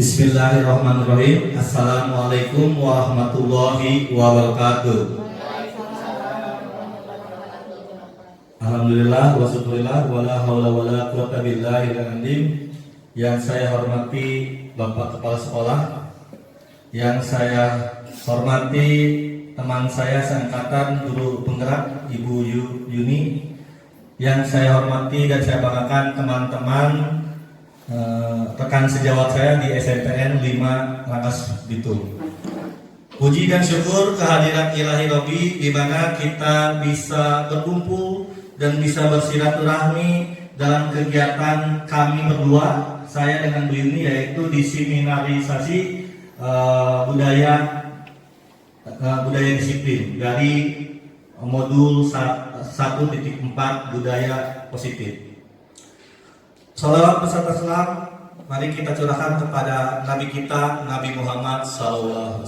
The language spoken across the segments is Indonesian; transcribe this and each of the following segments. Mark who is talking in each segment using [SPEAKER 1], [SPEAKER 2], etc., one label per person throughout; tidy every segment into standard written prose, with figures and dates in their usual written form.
[SPEAKER 1] Bismillahirrahmanirrahim. Assalamualaikum warahmatullahi wabarakatuh. Alhamdulillah wa syukurillah wala haula wala quwata billahi al-azim. Yang saya hormati Bapak Kepala Sekolah, yang saya hormati teman saya seangkatan guru penggerak Ibu Yuni, yang saya hormati dan saya banggakan teman-teman rekan sejawat saya di SMPN 5 Rangkas Bitung. Puji dan syukur kehadirat Ilahi Robbi di mana kita bisa berkumpul dan bisa bersilaturahmi dalam kegiatan kami berdua, saya dengan Bu Yuni, yaitu di seminarisasi budaya disiplin dari modul 1.4 budaya positif. Salawat beserta salam mari kita curahkan kepada Nabi kita, Nabi Muhammad SAW.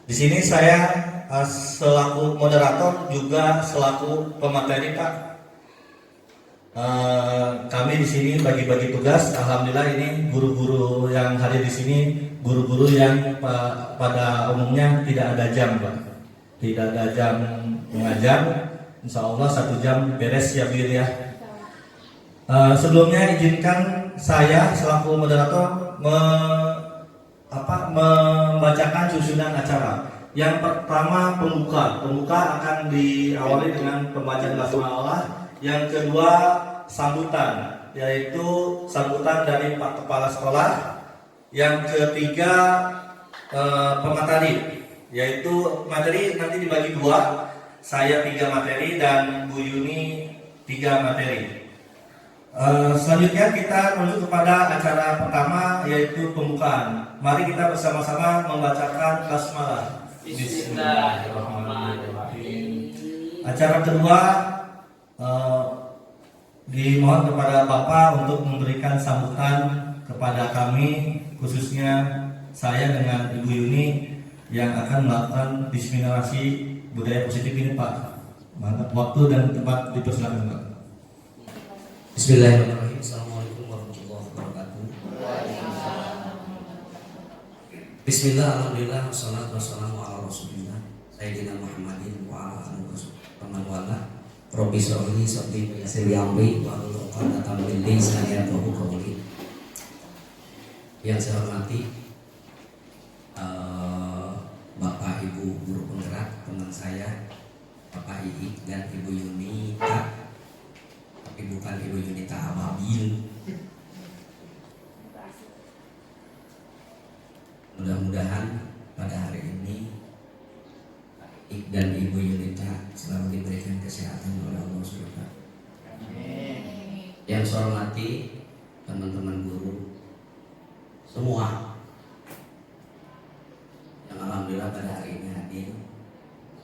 [SPEAKER 1] Di sini saya selaku moderator juga selaku pemateri, Pak. Kami di sini bagi-bagi tugas. Alhamdulillah ini guru-guru yang hadir di sini guru-guru yang pada umumnya tidak ada jam, Pak. Tidak ada jam mengajar. Insya Allah 1 jam beres ya, Bir ya. Sebelumnya izinkan saya selaku moderator membacakan susunan acara. Yang pertama pembuka akan diawali dengan pembacaan basmalah. Yang kedua sambutan, yaitu sambutan dari Pak Kepala Sekolah. Yang ketiga pemateri, yaitu materi nanti dibagi 2. Saya 3 materi dan Bu Yuni 3 materi. Selanjutnya kita menuju kepada acara pertama, yaitu pembukaan. Mari kita bersama-sama membacakan basmalah. Bismillahirrahmanirrahim. Acara kedua dimohon kepada Bapak untuk memberikan sambutan kepada kami, khususnya saya dengan Ibu Yuni yang akan melakukan diseminasi budaya positif ini, Pak. Waktu dan tempat dipersilakan, Pak.
[SPEAKER 2] Bismillahirrahmanirrahim. Assalamualaikum warahmatullahi wabarakatuh. Bismillah, alhamdulillah, wassalatu wassalamu ala rasulillah Sayyidina Muhammadin wa ala alihi wa wala. Rabbi sholli sabbi yasir amri wa hlul 'uqdatam min lisani yafqahu qawli. Yang saya hormati Bapak Ibu guru penggerak, teman saya Bapak Iik dan Ibu Yunita, tapi bukan Ibu Yunita Ababil. Mudah-mudahan pada hari ini Ik dan Ibu Yunita selalu diberikan kesehatan oleh Allah SWT. Yang saya hormati teman-teman guru semua yang alhamdulillah pada hari ini hadir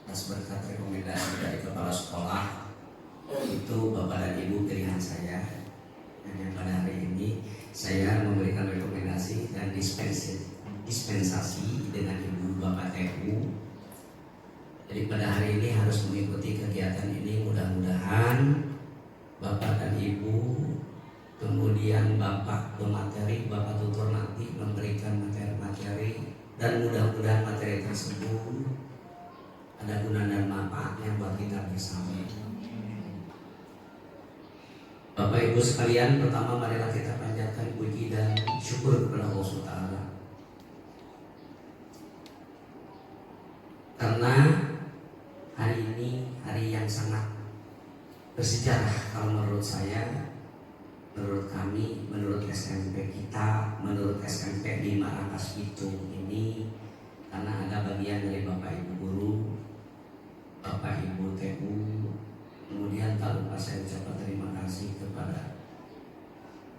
[SPEAKER 2] atas berkat rekomendasi dari kepala sekolah, itu Bapak dan Ibu pilihan saya. Dan yang pada hari ini saya memberikan rekomendasi dan dispensasi dengan Ibu Bapak TU. Jadi pada hari ini harus mengikuti kegiatan ini. Mudah-mudahan Bapak dan Ibu, kemudian Bapak pemateri, Bapak tutor nanti memberikan materi-materi, dan mudah-mudahan materi tersebut ada guna dan manfaatnya buat kita bersama. Bapak Ibu sekalian, pertama marilah kita panjatkan puji dan syukur kepada Allah SWT. Karena hari ini hari yang sangat bersejarah kalau menurut saya, menurut kami, menurut SMP kita, menurut SMP 5 Rangkas Bitung ini, karena ada bagian dari Bapak Ibu guru, Bapak Ibu TU. Kemudian tak lupa saya ucapkan terima kasih kepada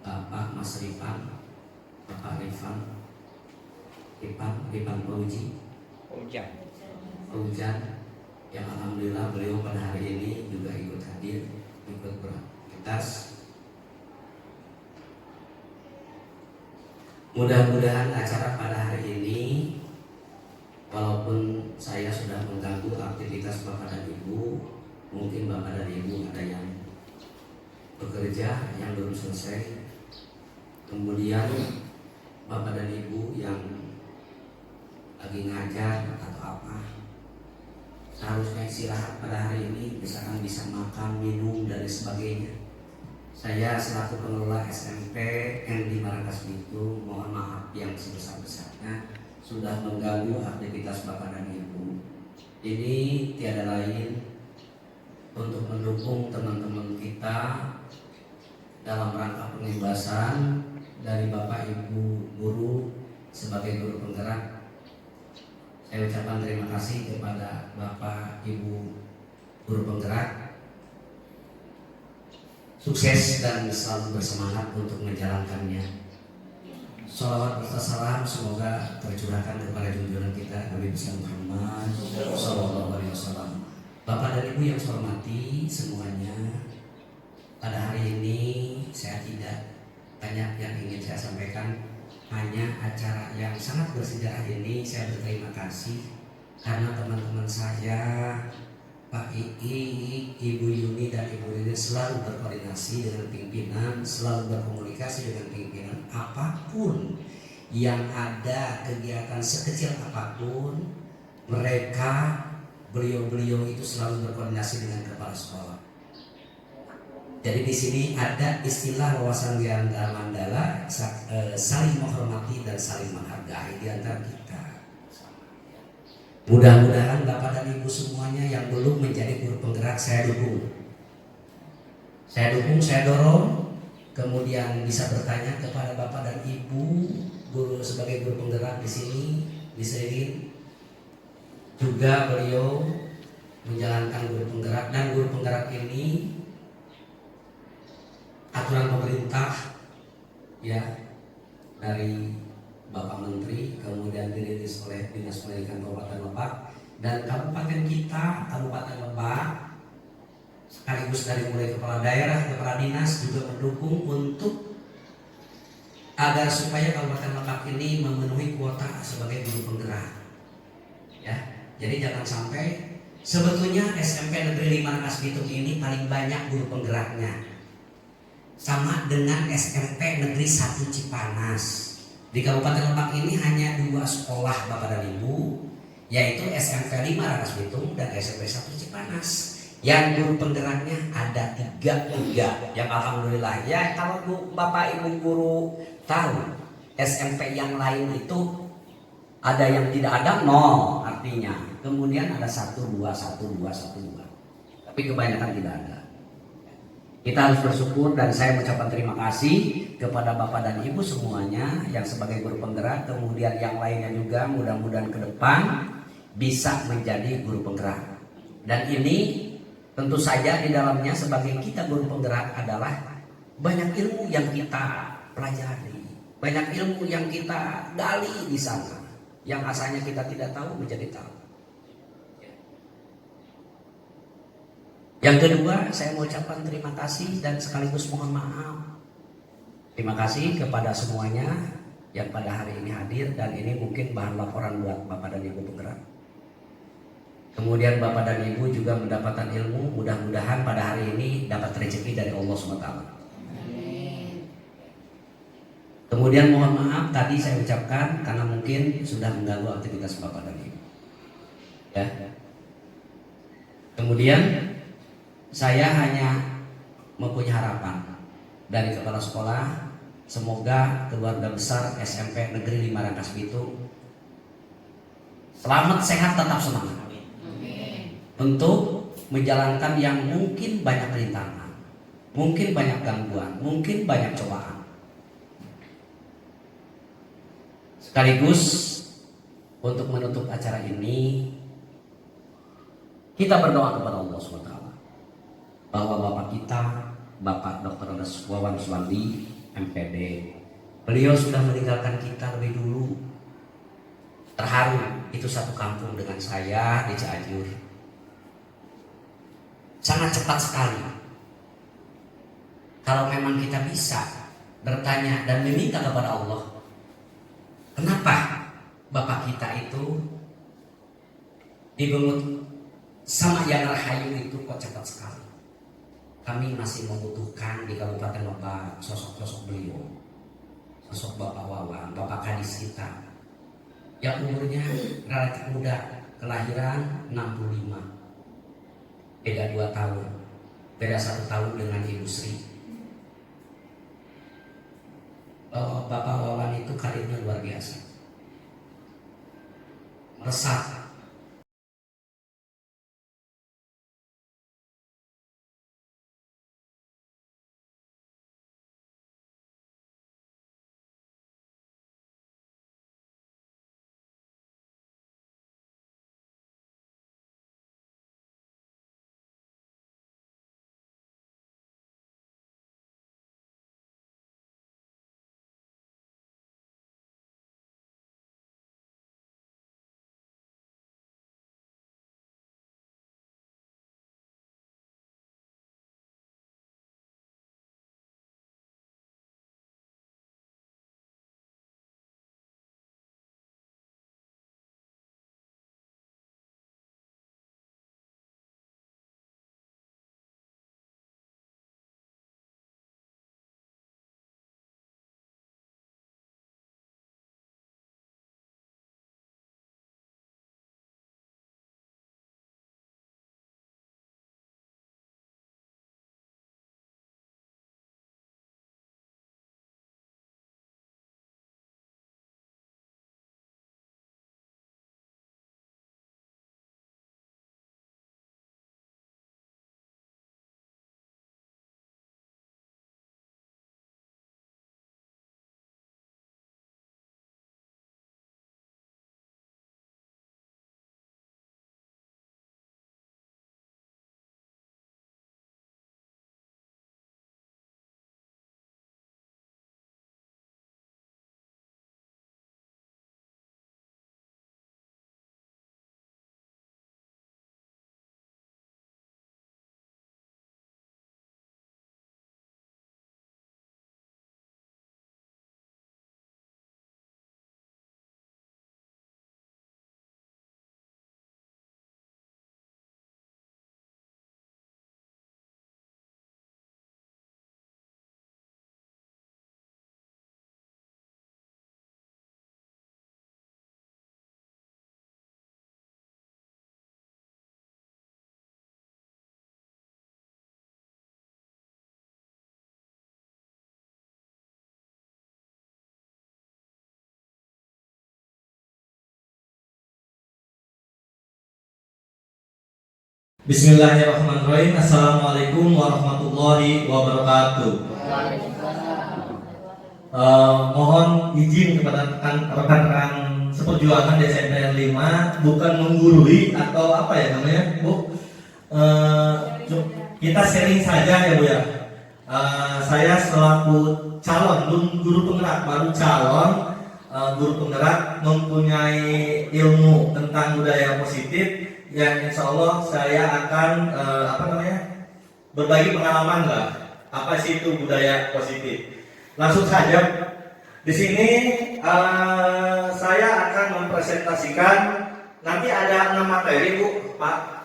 [SPEAKER 2] Bapak Mas Rifan, Bapak Rifan Hujan, yang alhamdulillah beliau pada hari ini juga ikut hadir, ikut beraktivitas. Mudah-mudahan acara pada hari ini, walaupun saya sudah mengganggu aktivitas Bapak dan Ibu, mungkin Bapak dan Ibu ada yang bekerja yang belum selesai, kemudian Bapak dan Ibu yang lagi ngajar atau apa, seharusnya istirahat pada hari ini, misalkan bisa makan, minum, dan sebagainya. Saya selaku pengelola SMP N5 Rangkas Bitung mohon maaf yang sebesar-besarnya sudah mengganggu aktivitas Bapak dan Ibu. Ini tiada lain untuk mendukung teman-teman kita dalam rangka pengembasan dari Bapak Ibu guru sebagai guru penggerak. Saya ucapkan terima kasih kepada Bapak Ibu guru penggerak. Sukses dan selalu bersemangat untuk menjalankannya. Shalawat serta salam semoga tercurahkan kepada junjungan kita Nabi besar Muhammad Sallallahu Alaihi Wasallam. Bapak dan Ibu yang saya hormati semuanya, pada hari ini saya tidak banyak yang ingin saya sampaikan, hanya acara yang sangat bersejarah ini saya berterima kasih karena teman-teman saya, Pak Ii, Ibu Yuni dan Ibu Lili selalu berkoordinasi dengan pimpinan, selalu berkomunikasi dengan pimpinan. Apapun yang ada, kegiatan sekecil apapun, mereka beliau-beliau itu selalu berkoordinasi dengan kepala sekolah. Jadi di sini ada istilah wawasan Ganda Mandala, saling menghormati dan saling menghargai di antara kita. Mudah-mudahan Bapak dan Ibu semuanya yang belum menjadi guru penggerak saya dukung. Saya dukung, saya dorong. Kemudian bisa bertanya kepada Bapak dan Ibu guru sebagai guru penggerak di sini, di Serin. Juga beliau menjalankan guru penggerak, dan guru penggerak ini aturan pemerintah ya dari Bapak Menteri, kemudian dirilis oleh Dinas Pendidikan Kabupaten Lebak, dan kabupaten kita, Kabupaten Lebak, sekaligus dari mulai kepala daerah, kepala dinas juga mendukung untuk agar supaya Kabupaten Lebak ini memenuhi kuota sebagai guru penggerak. Ya, jadi jangan sampai, sebetulnya SMP Negeri 5 Rangkas Bitung ini paling banyak guru penggeraknya, sama dengan SMP Negeri 1 Cipanas. Di Kabupaten Lebak ini hanya 2 sekolah Bapak dan Ibu, yaitu SMP 5 Rangkas Bitung dan SMP 1 Cipanas. Yang guru penggeraknya ada 3 yang alhamdulillah. Ya kalau Bapak Ibu guru tahu SMP yang lain itu ada yang tidak ada 0 artinya. Kemudian ada 1, 2, 1, 2, 1, 2. Tapi kebanyakan tidak ada. Kita harus bersyukur dan saya mengucapkan terima kasih kepada Bapak dan Ibu semuanya yang sebagai guru penggerak, kemudian yang lainnya juga mudah-mudahan ke depan bisa menjadi guru penggerak. Dan ini tentu saja di dalamnya sebagai kita guru penggerak adalah banyak ilmu yang kita pelajari, banyak ilmu yang kita gali di sana, yang asalnya kita tidak tahu menjadi tahu. Yang kedua, saya mau ucapkan terima kasih dan sekaligus mohon maaf. Terima kasih kepada semuanya yang pada hari ini hadir, dan ini mungkin bahan laporan buat Bapak dan Ibu penggerak. Kemudian Bapak dan Ibu juga mendapatkan ilmu, mudah-mudahan pada hari ini dapat rezeki dari Allah SWT. Kemudian mohon maaf tadi saya ucapkan karena mungkin sudah mengganggu aktivitas Bapak dan Ibu. Ya. Kemudian saya hanya mempunyai harapan dari kepala sekolah, semoga keluarga besar SMP Negeri 5 Rangkas Bitung selamat, sehat, tetap semangat untuk menjalankan yang mungkin banyak rintangan, mungkin banyak gangguan, mungkin banyak cobaan. Sekaligus untuk menutup acara ini, kita berdoa kepada Allah SWT bahwa Bapak kita, Bapak Dr. Wawan Suwandi, MPD, beliau sudah meninggalkan kita lebih dulu. Terharu, itu satu kampung dengan saya di Cianjur. Sangat cepat sekali. Kalau memang kita bisa bertanya dan meminta kepada Allah, kenapa Bapak kita itu dibengut sama Yang Rahayu itu kok cepat sekali? Kami masih membutuhkan di Kabupaten Lebak sosok-sosok beliau. sosok Bapak Wawan, Bapak Kadis kita yang umurnya relatif muda, kelahiran 65, beda 2 tahun, beda 1 tahun dengan Ibu Sri. Bapak Wawan itu karirnya luar biasa, meresap.
[SPEAKER 1] Bismillahirrahmanirrahim. Assalamualaikum warahmatullahi wabarakatuh. Mohon izin kepada rekan-rekan seperjuangan di SNPN 5, bukan menggurui atau apa ya namanya, Bu. Kita sharing saja ya Bu ya. Saya selaku calon guru penggerak, baru calon guru penggerak, mempunyai ilmu tentang budaya positif yang insya Allah saya akan berbagi pengalaman lah. Apa sih itu budaya positif? Langsung saja di sini saya akan mempresentasikan. Nanti ada 6 materi Bu, Pak.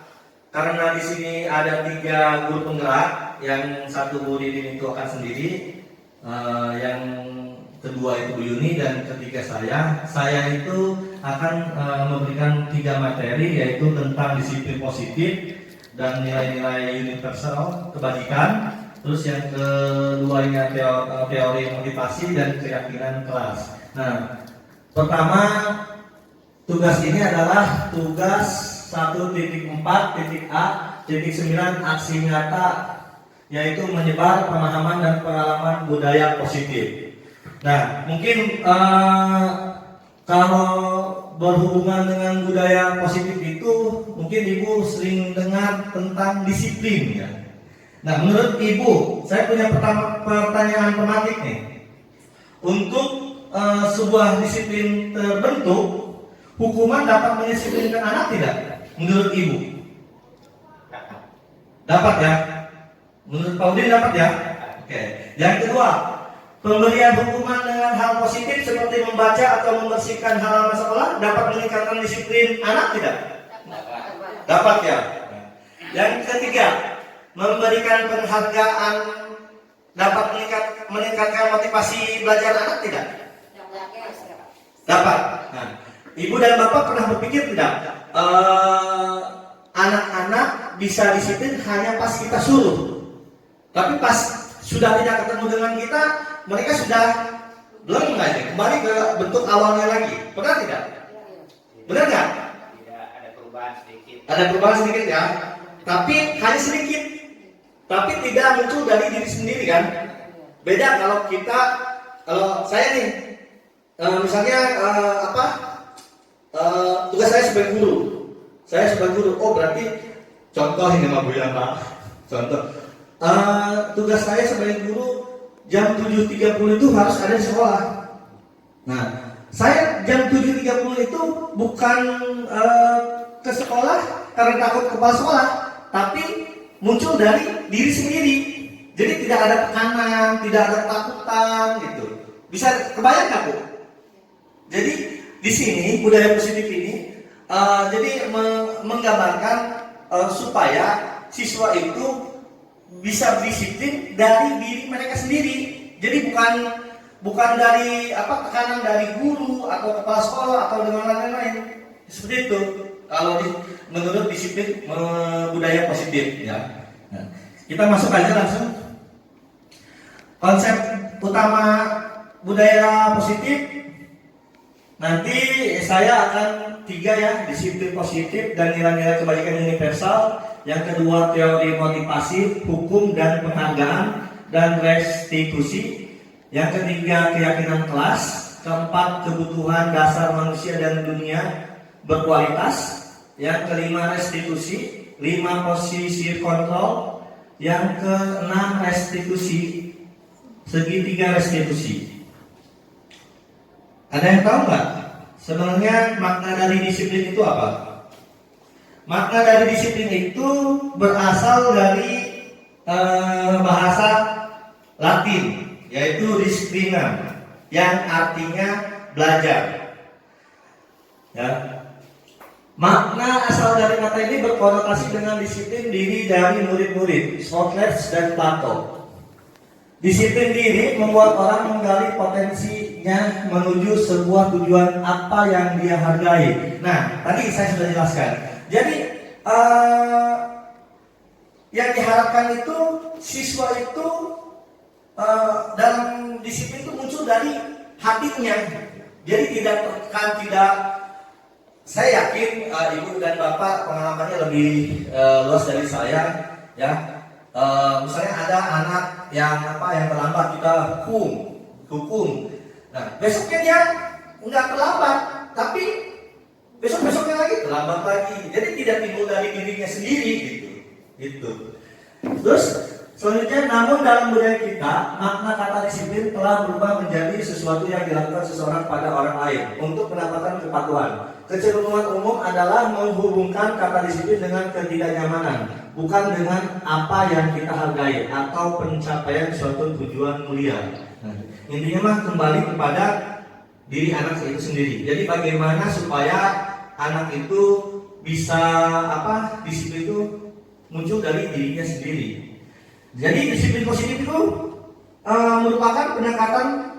[SPEAKER 1] Karena di sini ada 3 guru penggerak, yang 1 Bu Didin itu akan sendiri, yang kedua itu Bu Yuni, dan ketiga saya itu akan memberikan 3 materi, yaitu tentang disiplin positif dan nilai-nilai universal kebajikan. Terus yang keduanya teori motivasi dan keyakinan kelas. Nah, pertama tugas ini adalah tugas 1.4.A.9 aksi nyata, yaitu menyebar pemahaman dan pengalaman budaya positif. Nah, mungkin kalau berhubungan dengan budaya positif itu, mungkin Ibu sering dengar tentang disiplin ya. Nah, menurut Ibu, saya punya pertanyaan pematik nih. Untuk sebuah disiplin terbentuk, hukuman dapat mendisiplinkan anak tidak? Menurut Ibu? Dapat ya? Menurut Pak Udin dapat ya? Oke. Yang kedua, pemberian hukuman dengan hal positif seperti membaca atau membersihkan halaman sekolah dapat meningkatkan disiplin anak tidak? Dapat ya. Yang ketiga, memberikan penghargaan dapat meningkatkan motivasi belajar anak tidak? Dapat. Nah, ibu dan bapak pernah berpikir tidak? Anak-anak bisa disiplin hanya pas kita suruh. Tapi pas sudah tidak ketemu dengan kita, mereka sudah belum aja kembali ke bentuk awalnya lagi. Pernah tidak? Benar nggak?
[SPEAKER 3] Tidak, ada perubahan sedikit.
[SPEAKER 1] Ada perubahan sedikit ya, tapi hanya sedikit. Tapi tidak muncul dari diri sendiri kan? Beda kalau saya nih, misalnya tugas saya sebagai guru. Saya sebagai guru, oh berarti contoh ini sama Bu ya Pak. Contoh, tugas saya sebagai guru jam 7.30 itu harus ada di sekolah. Nah, saya jam 7.30 itu bukan ke sekolah karena takut kepala sekolah, tapi muncul dari diri sendiri. Jadi tidak ada tekanan, tidak ada ketakutan gitu. Bisa kebayang nggak Bu? Jadi di sini budaya positif ini jadi menggambarkan supaya siswa itu bisa disiplin dari diri mereka sendiri. Jadi bukan dari tekanan dari guru atau kepala sekolah atau dengan lain-lain. Seperti itu. Kalau menurut disiplin budaya positif ya. Nah, kita masuk aja langsung. Konsep utama budaya positif. Nanti saya akan 3 ya, disiplin positif dan nilai-nilai kebaikan universal. Yang kedua teori motivasi, hukum dan penghargaan dan restitusi. Yang ketiga keyakinan kelas. Keempat kebutuhan dasar manusia dan dunia berkualitas. Yang kelima restitusi. 5 posisi kontrol. Yang keenam restitusi, segitiga restitusi. Ada yang tahu nggak? Sebenarnya makna dari disiplin itu apa? Makna dari disiplin itu berasal dari bahasa Latin, yaitu disciplina, yang artinya belajar. Ya. Makna asal dari kata ini berkonotasi dengan disiplin diri dari murid-murid Socrates dan Plato. Disiplin diri membuat orang menggali potensinya menuju sebuah tujuan apa yang dia hargai. Nah, tadi saya sudah jelaskan. Jadi yang diharapkan itu siswa itu dalam disiplin itu muncul dari hatinya. Jadi tidak tertekan, tidak. Saya yakin ibu dan bapak pengalamannya lebih luas dari saya, ya. Misalnya ada anak yang terlambat, kita hukum. Nah, besoknya dia nggak terlambat, tapi besoknya lagi terlambat lagi. Jadi tidak timbul dari dirinya sendiri gitu. Terus selanjutnya, namun dalam budaya kita, makna kata disiplin telah berubah menjadi sesuatu yang dilakukan seseorang pada orang lain untuk mendapatkan kepatuhan. Kecenderungan umum adalah menghubungkan kata disiplin dengan ketidaknyamanan, bukan dengan apa yang kita hargai atau pencapaian suatu tujuan mulia. Nah, intinya mah kembali kepada diri anak itu sendiri. Jadi bagaimana supaya anak itu bisa disiplin itu muncul dari dirinya sendiri. Jadi disiplin positif itu merupakan pendekatan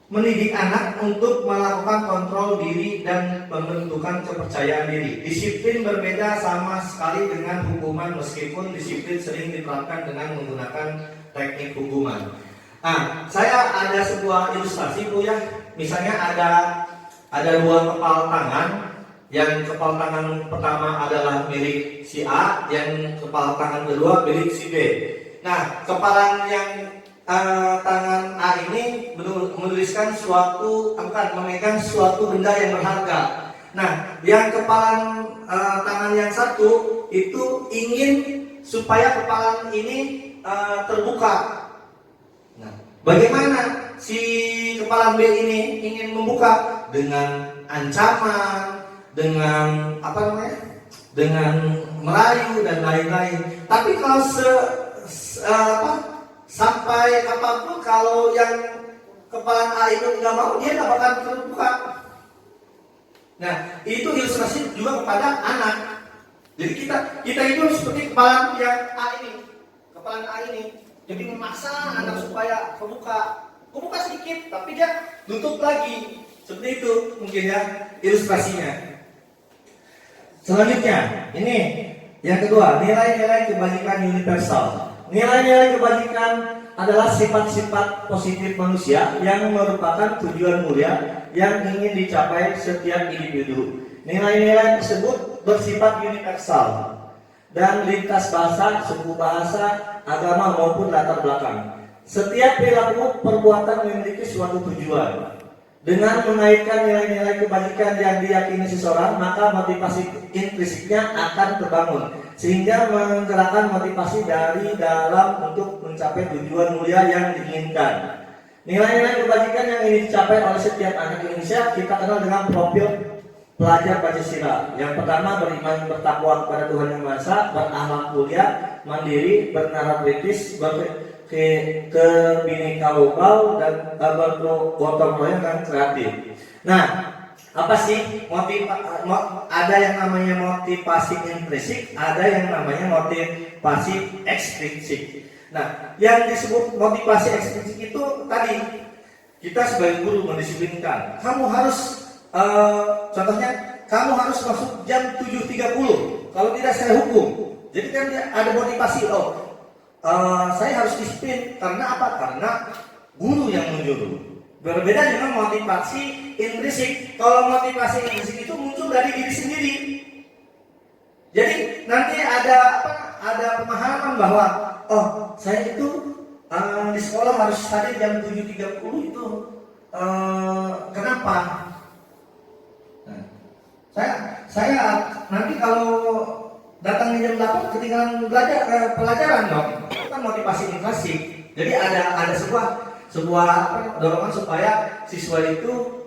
[SPEAKER 1] mendidik anak untuk melakukan kontrol diri dan pembentukan kepercayaan diri. Disiplin berbeda sama sekali dengan hukuman, meskipun disiplin sering diterapkan dengan menggunakan teknik hukuman. Nah, saya ada sebuah ilustrasi Bu ya. Misalnya ada 2 kepala tangan. Yang kepala tangan pertama adalah milik si A, yang kepala tangan kedua milik si B. Nah, kepala yang tangan A ini menuliskan memegang suatu benda yang berharga. Nah, yang kepala tangan yang satu itu ingin supaya kepala ini terbuka. Nah, bagaimana si kepala B ini ingin membuka? Dengan ancaman, dengan dengan merayu dan lain-lain. Tapi kalau sampai kapanpun kalau yang kepala A itu nggak mau, dia nggak bakal terbuka. Nah, itu ilustrasi juga kepada anak. Jadi kita itu seperti kepala yang A ini, kepala A ini. Jadi memaksa anak supaya kebuka sedikit, tapi dia tutup lagi. Seperti itu mungkin ya ilustrasinya. Selanjutnya, ini yang kedua, nilai-nilai kebajikan universal. Nilai-nilai kebajikan adalah sifat-sifat positif manusia yang merupakan tujuan mulia yang ingin dicapai setiap individu. Nilai-nilai tersebut bersifat universal dan lintas bahasa, suku bahasa, agama maupun latar belakang. Setiap perilaku perbuatan memiliki suatu tujuan. Dengan menaikkan nilai-nilai kebajikan yang diyakini seseorang, maka motivasi intrinsiknya akan terbangun, sehingga menggerakkan motivasi dari dalam untuk mencapai tujuan mulia yang diinginkan. Nilai-nilai kebajikan yang ingin dicapai oleh setiap anak Indonesia kita kenal dengan profil pelajar Pancasila. Yang pertama, beriman bertakwa kepada Tuhan Yang Maha Esa, berakhlak mulia, mandiri, bernalar kritis, kebhinneka tunggal dan bergotong royong dan kreatif. Nah, apa sih ada yang namanya motivasi intrinsik, ada yang namanya motivasi ekstrinsik. Nah, yang disebut motivasi ekstrinsik itu tadi kita sebagai guru mendisiplinkan. Kamu harus contohnya kamu harus masuk jam 7.30. Kalau tidak saya hukum. Jadi kan ada motivasi saya harus disiplin karena apa? Karena guru yang menyuruh. Berbeda dengan motivasi intrinsik. Kalau motivasi intrinsik itu muncul dari diri sendiri. Jadi nanti ada pemahaman bahwa saya itu di sekolah harus hadir jam 7.30 itu kenapa? Nah, saya nanti kalau datang di jam 8 ketinggalan belajar pelajaran dong. Itu kan motivasi intrinsik. Jadi ada sebuah dorongan supaya siswa itu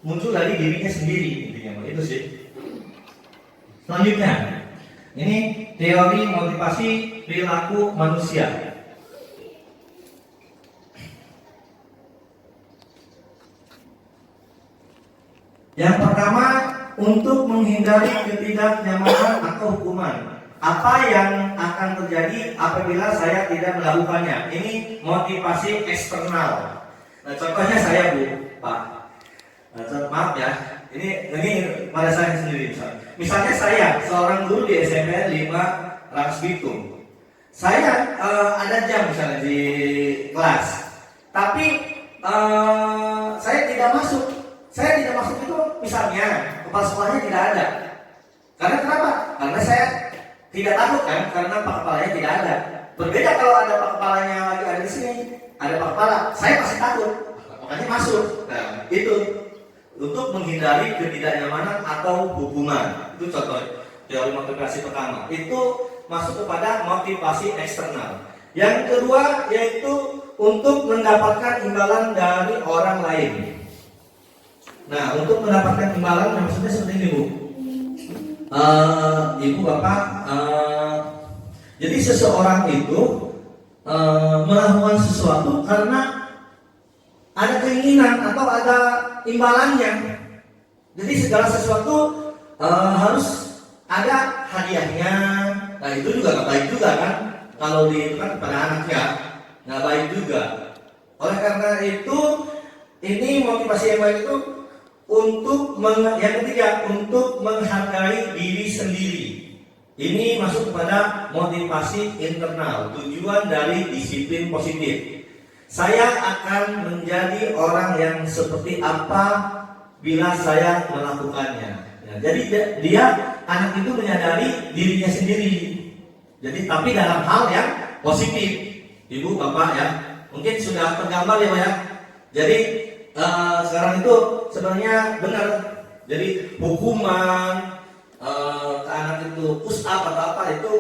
[SPEAKER 1] muncul dari dirinya sendiri, intinya itu sih. Selanjutnya, ini teori motivasi perilaku manusia. Yang pertama, untuk menghindari ketidaknyamanan atau hukuman. Apa yang akan terjadi apabila saya tidak melakukannya? Ini motivasi eksternal. Nah, contohnya saya, Bu, Pak. Maaf ya, ini pada saya sendiri. Misalnya saya seorang guru di SMP 5 Rangas Bitung. Saya ada jam misalnya di kelas, tapi saya tidak masuk. Saya tidak masuk itu misalnya kepala sekolahnya tidak ada. Karena kenapa? Karena saya tidak takut kan, karena pak kepalanya tidak ada. Berbeda kalau ada pak kepalanya lagi ada di sini, ada pak kepala, saya pasti takut, makanya masuk. Nah, itu untuk menghindari ketidaknyamanan atau hukuman. Itu contoh teori motivasi pertama. Itu masuk kepada motivasi eksternal. Yang kedua yaitu untuk mendapatkan imbalan dari orang lain. Nah, untuk mendapatkan imbalan maksudnya seperti ini, Bu. Ibu bapak, jadi seseorang itu melakukan sesuatu karena ada keinginan atau ada imbalannya. Jadi segala sesuatu harus ada hadiahnya. Nah, itu juga nggak baik juga kan, kalau kan pada anaknya nggak baik juga. Oleh karena itu, ini motivasi yang baik itu yang ketiga, untuk menghargai diri sendiri. Ini masuk kepada motivasi internal, tujuan dari disiplin positif. Saya akan menjadi orang yang seperti apa bila saya melakukannya. Ya, jadi dia anak itu menyadari dirinya sendiri. Jadi tapi dalam hal yang positif. Ibu, bapak ya, mungkin sudah tergambar ya, Pak ya. Jadi sekarang itu sebenarnya benar. Jadi hukuman ke anak itu push up atau apa itu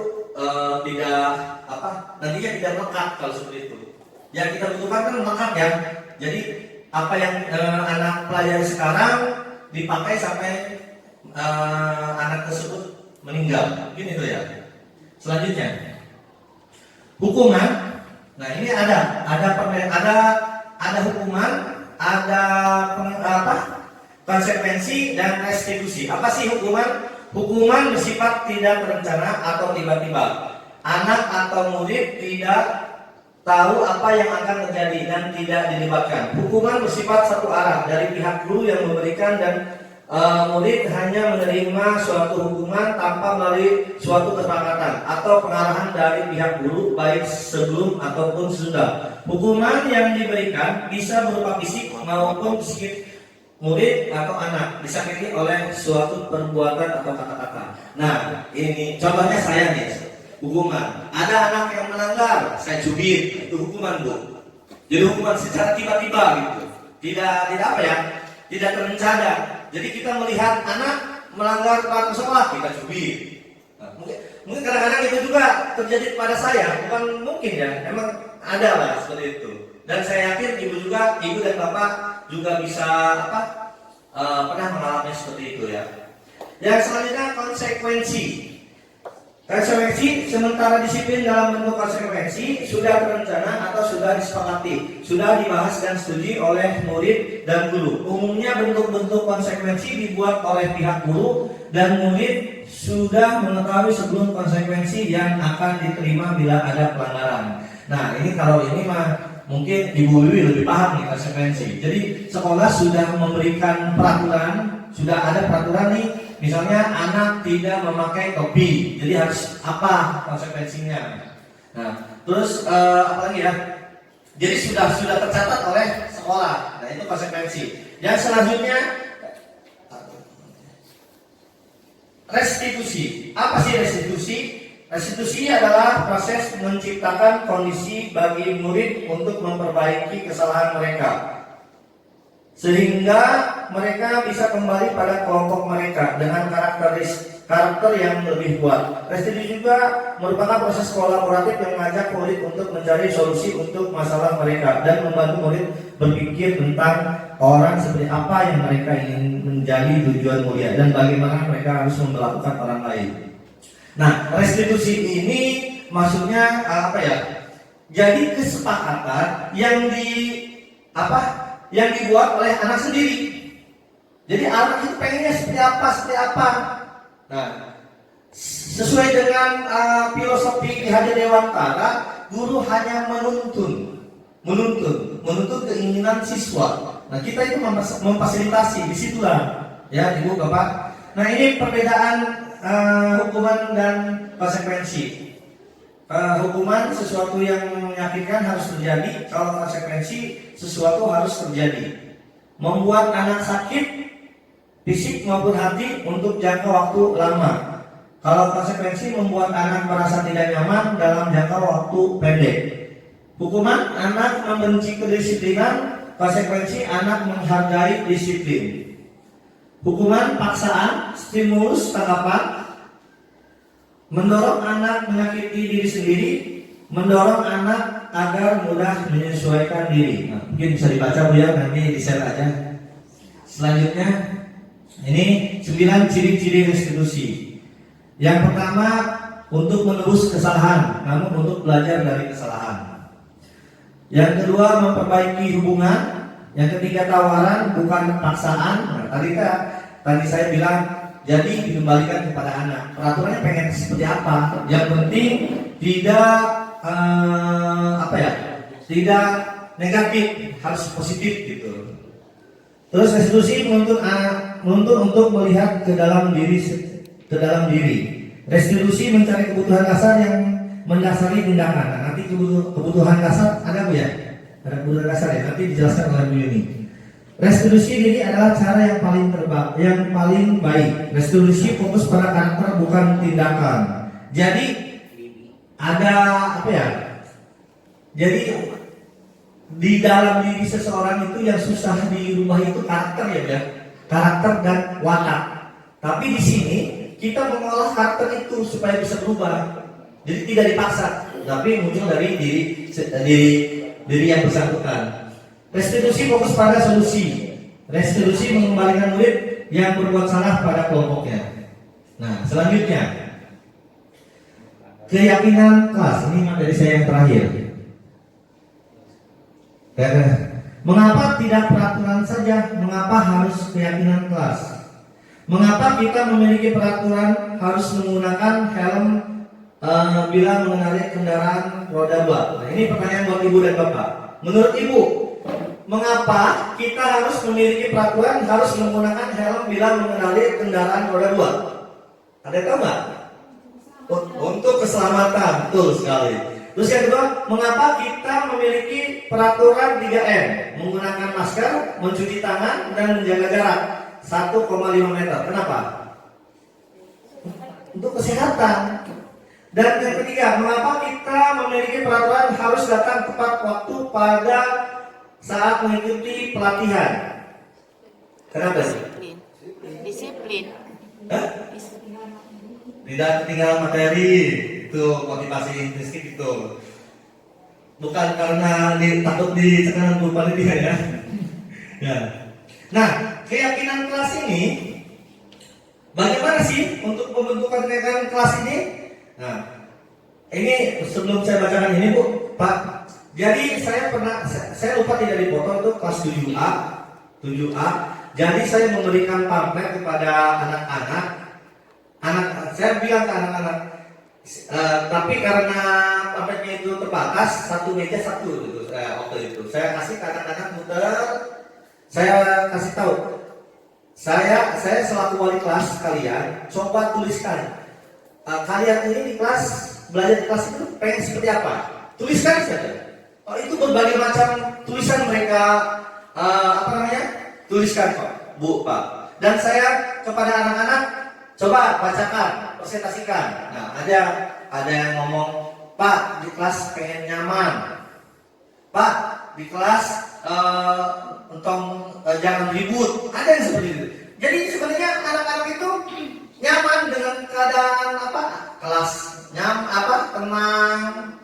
[SPEAKER 1] nantinya tidak melekat kalau seperti itu. Yang kita butuhkan kan melekat ya. Jadi apa yang anak pelajari sekarang dipakai sampai anak tersebut meninggal. Mungkin itu ya. Selanjutnya hukuman. Nah, ini ada hukuman, ada konsekuensi dan restitusi. Apa sih hukuman? Hukuman bersifat tidak berencana atau tiba-tiba. anak atau murid tidak tahu apa yang akan terjadi dan tidak dilibatkan. Hukuman bersifat satu arah dari pihak guru yang memberikan dan murid hanya menerima suatu hukuman tanpa melalui suatu kesepakatan atau pengarahan dari pihak guru baik sebelum ataupun sesudah. Hukuman yang diberikan bisa berupa fisik maupun psikis murid atau anak disakiti oleh suatu perbuatan atau kata-kata. Nah, ini contohnya saya nih, hukuman. Ada anak yang melanggar, saya cubit, itu hukuman, Bu. Jadi hukuman secara tiba-tiba gitu. Tidak apa ya? Tidak terencana. Jadi kita melihat anak melanggar peraturan sekolah, kita cubit. Nah, mungkin kadang-kadang itu juga terjadi kepada saya, bukan mungkin ya, emang ada lah seperti itu. Dan saya yakin ibu dan bapak juga bisa pernah mengalami seperti itu ya. Yang selanjutnya konsekuensi. Konsekuensi sementara disiplin dalam bentuk konsekuensi sudah terencana atau sudah disepakati, sudah dibahas dan setujui oleh murid dan guru. Umumnya bentuk-bentuk konsekuensi dibuat oleh pihak guru dan murid sudah mengetahui sebelum konsekuensi yang akan diterima bila ada pelanggaran. Nah, ini kalau ini mah mungkin Ibu Wiwi lebih paham nih konsekuensi. Jadi sekolah sudah memberikan peraturan, sudah ada peraturan nih, misalnya anak tidak memakai topi, jadi harus apa konsekuensinya. Nah, terus apa lagi ya? Jadi sudah tercatat oleh sekolah. Nah, itu konsekuensi. Yang selanjutnya restitusi. Apa sih restitusi? Restitusi adalah proses menciptakan kondisi bagi murid untuk memperbaiki kesalahan mereka, sehingga mereka bisa kembali pada kelompok mereka dengan karakter yang lebih kuat. Restitusi juga merupakan proses kolaboratif yang mengajak murid untuk mencari solusi untuk masalah mereka dan membantu murid berpikir tentang orang seperti apa yang mereka ingin menjadi tujuan mulia dan bagaimana mereka harus memperlakukan orang lain. Nah, restitusi ini maksudnya apa ya? Jadi kesepakatan yang dibuat oleh anak sendiri. Jadi anak itu pengennya seperti apa. Nah, sesuai dengan filosofi Ki Hajar Dewantara, guru hanya menuntun keinginan siswa. Nah, kita itu memfasilitasi, disitulah ya Ibu Bapak. Nah, ini perbedaan hukuman dan konsekuensi. Hukuman sesuatu yang menyakitkan harus terjadi, kalau konsekuensi sesuatu harus terjadi. Membuat anak sakit fisik maupun hati untuk jangka waktu lama. Kalau konsekuensi membuat anak merasa tidak nyaman dalam jangka waktu pendek. Hukuman anak membenci kedisiplinan, konsekuensi anak menghargai disiplin. Hukuman paksaan, stimulus tanggapan, mendorong anak menyakiti diri sendiri, mendorong anak agar mudah menyesuaikan diri. Nah, mungkin bisa dibaca Bu ya, nanti di-share aja. Selanjutnya, ini 9 ciri-ciri restitusi. Yang pertama, untuk menebus kesalahan, namun untuk belajar dari kesalahan. Yang kedua, memperbaiki hubungan. Yang ketiga, tawaran bukan paksaan. Nah, tadi saya bilang jadi dikembalikan kepada anak. Peraturannya pengen seperti apa? Yang penting tidak tidak negatif, harus positif gitu. Terus restitusi menuntut untuk melihat ke dalam diri. Restitusi mencari kebutuhan dasar yang mendasari tindakan. Nah, nanti kebutuhan dasar ada Bu ya? Ada kebutuhan dasar ya, nanti dijelaskan oleh Bu Yuni. Restitusi diri adalah cara yang paling baik. Restitusi fokus pada karakter bukan tindakan. Jadi ada Jadi di dalam diri seseorang itu yang susah dirubah itu karakter ya, karakter dan watak. Tapi di sini kita mengolah karakter itu supaya bisa berubah. Jadi tidak dipaksa, tapi muncul dari diri yang bersangkutan. Restitusi fokus pada solusi. Restitusi mengembalikan murid yang berbuat salah pada kelompoknya. Nah, selanjutnya keyakinan kelas. Ini dari saya yang terakhir. Mengapa tidak peraturan saja? Mengapa harus keyakinan kelas? Mengapa kita memiliki peraturan harus menggunakan helm bila mengendarai kendaraan roda 2. Nah, ini pertanyaan buat Ibu dan Bapak. Menurut Ibu, mengapa kita harus memiliki peraturan harus menggunakan helm bila mengendarai kendaraan roda 2? Ada yang tahu nggak? Untuk keselamatan, betul sekali. Terus yang kedua, mengapa kita memiliki peraturan 3M? Menggunakan masker, mencuci tangan, dan menjaga jarak 1,5 meter. Kenapa? Untuk kesehatan. Dan yang ketiga, mengapa kita memiliki peraturan harus datang tepat waktu pada saat mengikuti pelatihan? Kenapa sih?
[SPEAKER 4] Disiplin.
[SPEAKER 1] Hah? Tidak ketinggalan materi, itu motivasi Rizky itu. Bukan karena takut ditekan guru panitia ya. Ya. Nah, keyakinan kelas ini bagaimana sih untuk pembentukan keyakinan kelas ini? Nah, ini sebelum saya bacakan ini Bu, Pak. Jadi saya lupa tidak dipoto itu kelas 7A. Jadi saya memberikan pamflet kepada anak-anak. Saya bilang ke anak-anak, tapi karena pamfletnya itu terbatas, satu meja satu gitu. Waktu itu saya kasih ke anak-anak muter. Saya kasih tahu, saya selaku wali kelas kalian, coba tuliskan. Kalian ini di kelas, belajar di kelas itu pengen seperti apa? Tuliskan saja. Itu berbagai macam tulisan mereka tuliskan Pak, Bu, Pak. Dan saya kepada anak-anak, coba bacakan, presentasikan. Nah, ada yang ngomong, Pak, di kelas pengen nyaman. Pak, di kelas jangan ribut. Ada yang seperti itu. Jadi sebenarnya anak-anak itu nyaman dengan keadaan kelas tenang.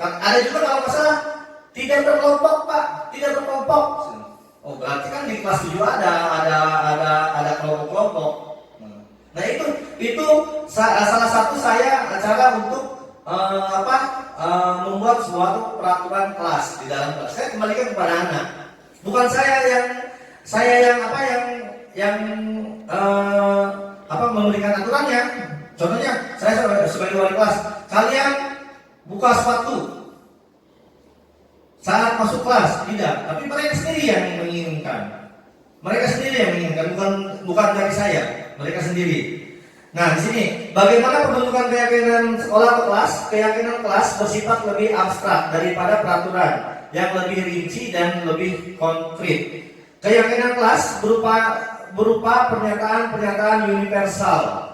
[SPEAKER 1] Ada juga kalau masalah tidak berkelompok Pak, tidak berkelompok. Oh berarti kan di kelas 7 ada kelompok-kelompok. Nah itu salah satu cara untuk membuat suatu peraturan kelas di dalam kelas. Saya kembalikan kepada anak. Bukan saya yang memberikan aturannya. Contohnya saya sebagai wali kelas, kalian buka sepatu saat masuk kelas, tidak. Tapi mereka sendiri yang menginginkan. Bukan dari saya. Mereka sendiri. Nah, di sini bagaimana pembentukan keyakinan sekolah atau kelas? Keyakinan kelas bersifat lebih abstrak daripada peraturan yang lebih rinci dan lebih konkret. Keyakinan kelas berupa pernyataan universal.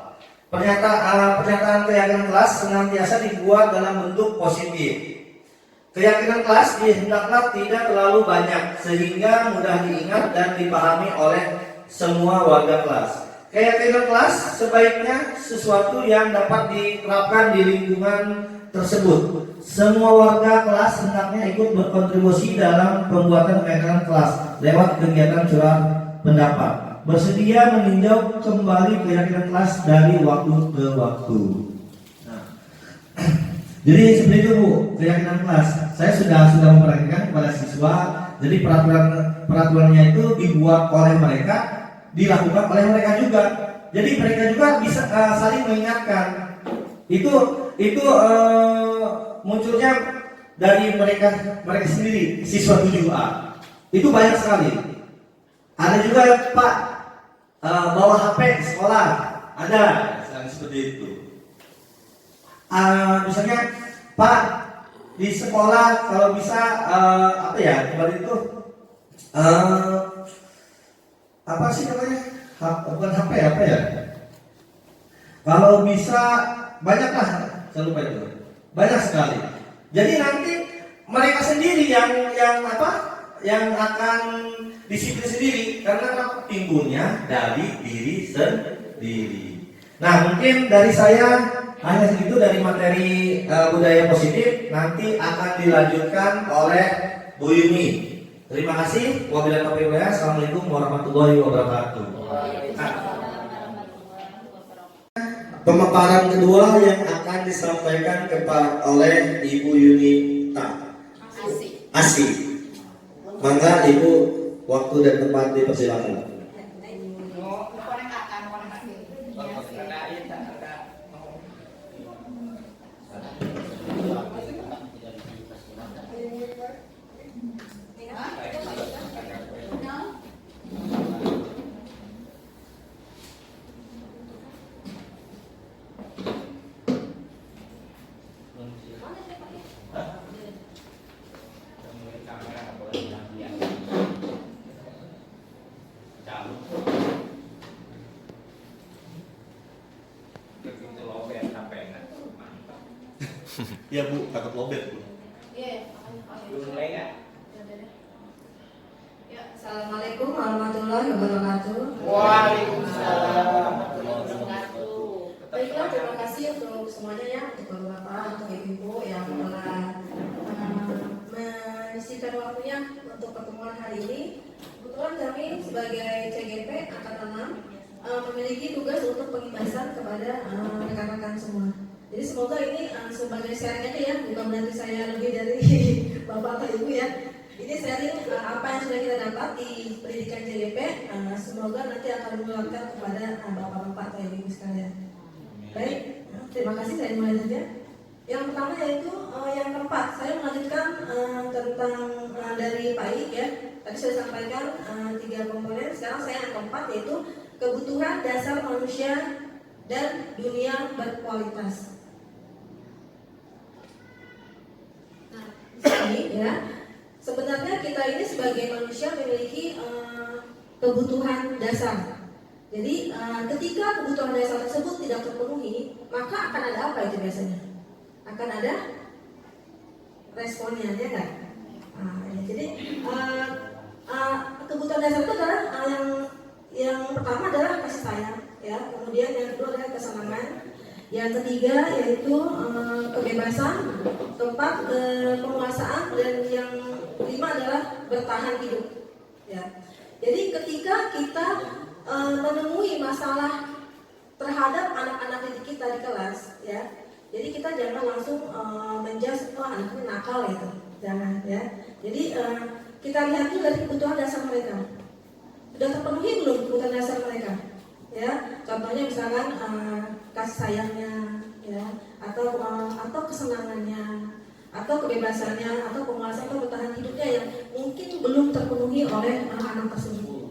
[SPEAKER 1] Pernyataan keyakinan kelas senantiasa dibuat dalam bentuk positif. Keyakinan kelas hendaklah tidak terlalu banyak sehingga mudah diingat dan dipahami oleh semua warga kelas. Keyakinan kelas sebaiknya sesuatu yang dapat diterapkan di lingkungan tersebut. Semua warga kelas hendaknya ikut berkontribusi dalam pembuatan keyakinan kelas lewat kegiatan curah pendapat. Bersedia meninjau kembali keyakinan kelas dari waktu ke waktu. Nah, jadi seperti itu Bu, keyakinan kelas. Saya sudah memperhatikan kepada siswa. Jadi peraturannya itu dibuat oleh mereka, dilakukan oleh mereka juga. Jadi mereka juga bisa saling mengingatkan. Itu munculnya dari mereka sendiri, siswa 7A. Itu banyak sekali. Ada juga Pak bawa HP di sekolah, ada seperti itu. Misalnya Pak di sekolah kalau bisa kemarin itu apa sih namanya? Bukan HP apa ya? Kalau bisa banyak lah, saya lupa itu. Banyak sekali. Jadi nanti mereka sendiri yang akan disiplin sendiri karena timbulnya dari diri sendiri. Nah, mungkin dari saya hanya segitu dari materi budaya positif. Nanti akan dilanjutkan oleh Bu Yuni. Terima kasih. Wabillahi taufiq wal hidayah. Assalamualaikum warahmatullahi wabarakatuh. Pemaparan kedua yang akan disampaikan oleh Ibu Yunita Asih. Maka Ibu, waktu dan tempat dipersilakan. Iya Bu, takut lobet Bu.
[SPEAKER 5] Iya,
[SPEAKER 3] Belum mulai nggak?
[SPEAKER 5] ya. Assalamualaikum warahmatullahi wabarakatuh.
[SPEAKER 3] Waalaikumsalam.
[SPEAKER 5] Baiklah, terima kasih untuk semuanya ya, untuk bapak-bapak, untuk ibu-ibu yang telah menyisikan waktunya untuk pertemuan hari ini. Kebetulan kami sebagai CGP Angkatan 6 memiliki tugas untuk pengibasan kepada rekan-rekan semua. Jadi semoga ini sebagai sharing aja ya, bukan berarti saya lebih dari bapak atau ibu ya. Ini sharing apa yang sudah kita dapat di pendidikan CGP, semoga nanti akan menularkan kepada bapak-bapak atau ibu sekalian. Baik, terima kasih, saya mulai saja. Yang pertama yaitu yang keempat, saya melanjutkan tentang dari Pak I ya. Tadi saya sampaikan 3 komponen, sekarang saya yang keempat yaitu kebutuhan dasar manusia dan dunia berkualitas. Nah, di sini ya, sebenarnya kita ini sebagai manusia memiliki kebutuhan dasar. Jadi ketika kebutuhan dasar tersebut tidak terpenuhi, maka akan ada apa itu biasanya? Akan ada responnya, ya kan? Jadi kebutuhan dasar itu adalah yang pertama adalah kasih sayang, ya. Kemudian yang kedua adalah kesenangan. Yang ketiga yaitu kebebasan, tempat penguasaan, dan yang kelima adalah bertahan hidup. Ya. Jadi ketika kita menemui masalah terhadap anak-anak didik kita di kelas, ya. Jadi kita jangan langsung menjudge anaknya nakal gitu, jangan ya. Jadi kita lihat dulu dari kebutuhan dasar mereka. Sudah terpenuhi belum kebutuhan dasar mereka? Ya, contohnya misalkan kasih sayangnya, ya, atau kesenangannya, atau kebebasannya, atau penguasaan atau bertahan hidupnya yang mungkin belum terpenuhi oleh anak-anak tersebut.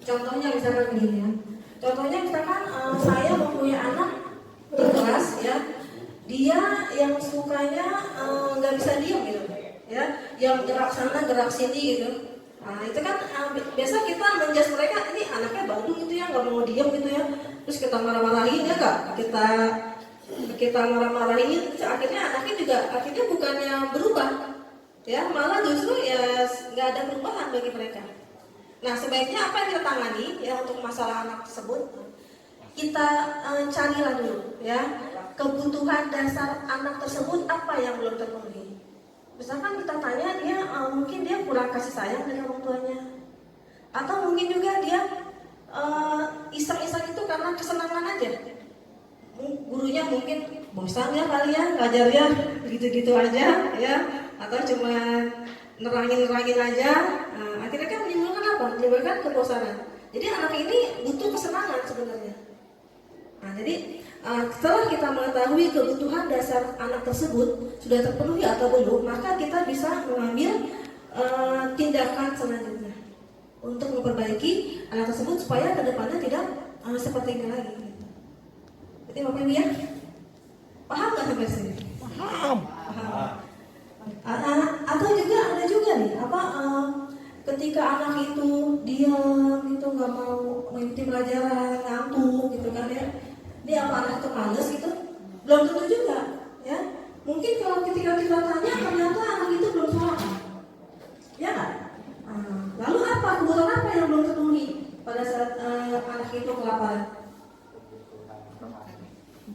[SPEAKER 5] Contohnya misalkan begini ya. Contohnya misalkan saya mempunyai anak di kelas ya, dia yang sukanya nggak bisa diam gitu, ya, yang gerak sana gerak sini gitu. Nah itu kan biasa kita menjudge mereka, ini anaknya bandung gitu ya, nggak mau diam gitu ya. Terus kita marah-marahin ya nggak? Kita marah-marahin, akhirnya anaknya juga akhirnya bukannya berubah, ya, malah justru ya nggak ada perubahan bagi mereka. Nah sebaiknya apa yang kita tangani ya untuk masalah anak tersebut, kita carilah dulu ya kebutuhan dasar anak tersebut apa yang belum terpenuhi. Misalkan kita tanya dia, mungkin dia kurang kasih sayang dari orang tuanya, atau mungkin juga dia iseng-iseng itu karena kesenangan aja. Gurunya mungkin bosan ya kali ya ngajarnya gitu-gitu aja ya, atau cuma nerangin aja. Akhirnya kan menimbulkan apa? Menimbulkan kebosanan. Jadi anak ini butuh kesenangan sebenarnya. Nah, jadi setelah kita mengetahui kebutuhan dasar anak tersebut sudah terpenuhi atau belum, maka kita bisa mengambil tindakan selanjutnya untuk memperbaiki anak tersebut supaya kedepannya tidak seperti ini lagi. Jadi Bapak Ibu ya, paham nggak sampai sini? Paham. Atau juga ada juga nih ketika anak itu diam gitu, nggak mau mengikuti pelajaran, ngantuk gitu kan ya. Dia apa anak itu males gitu? Belum tentu juga, ya. Mungkin kalau ketika kita tanya ternyata anak itu belum sarapan, ya nggak? Lalu apa kebutuhan apa yang belum terpenuhi pada saat anak itu kelaparan?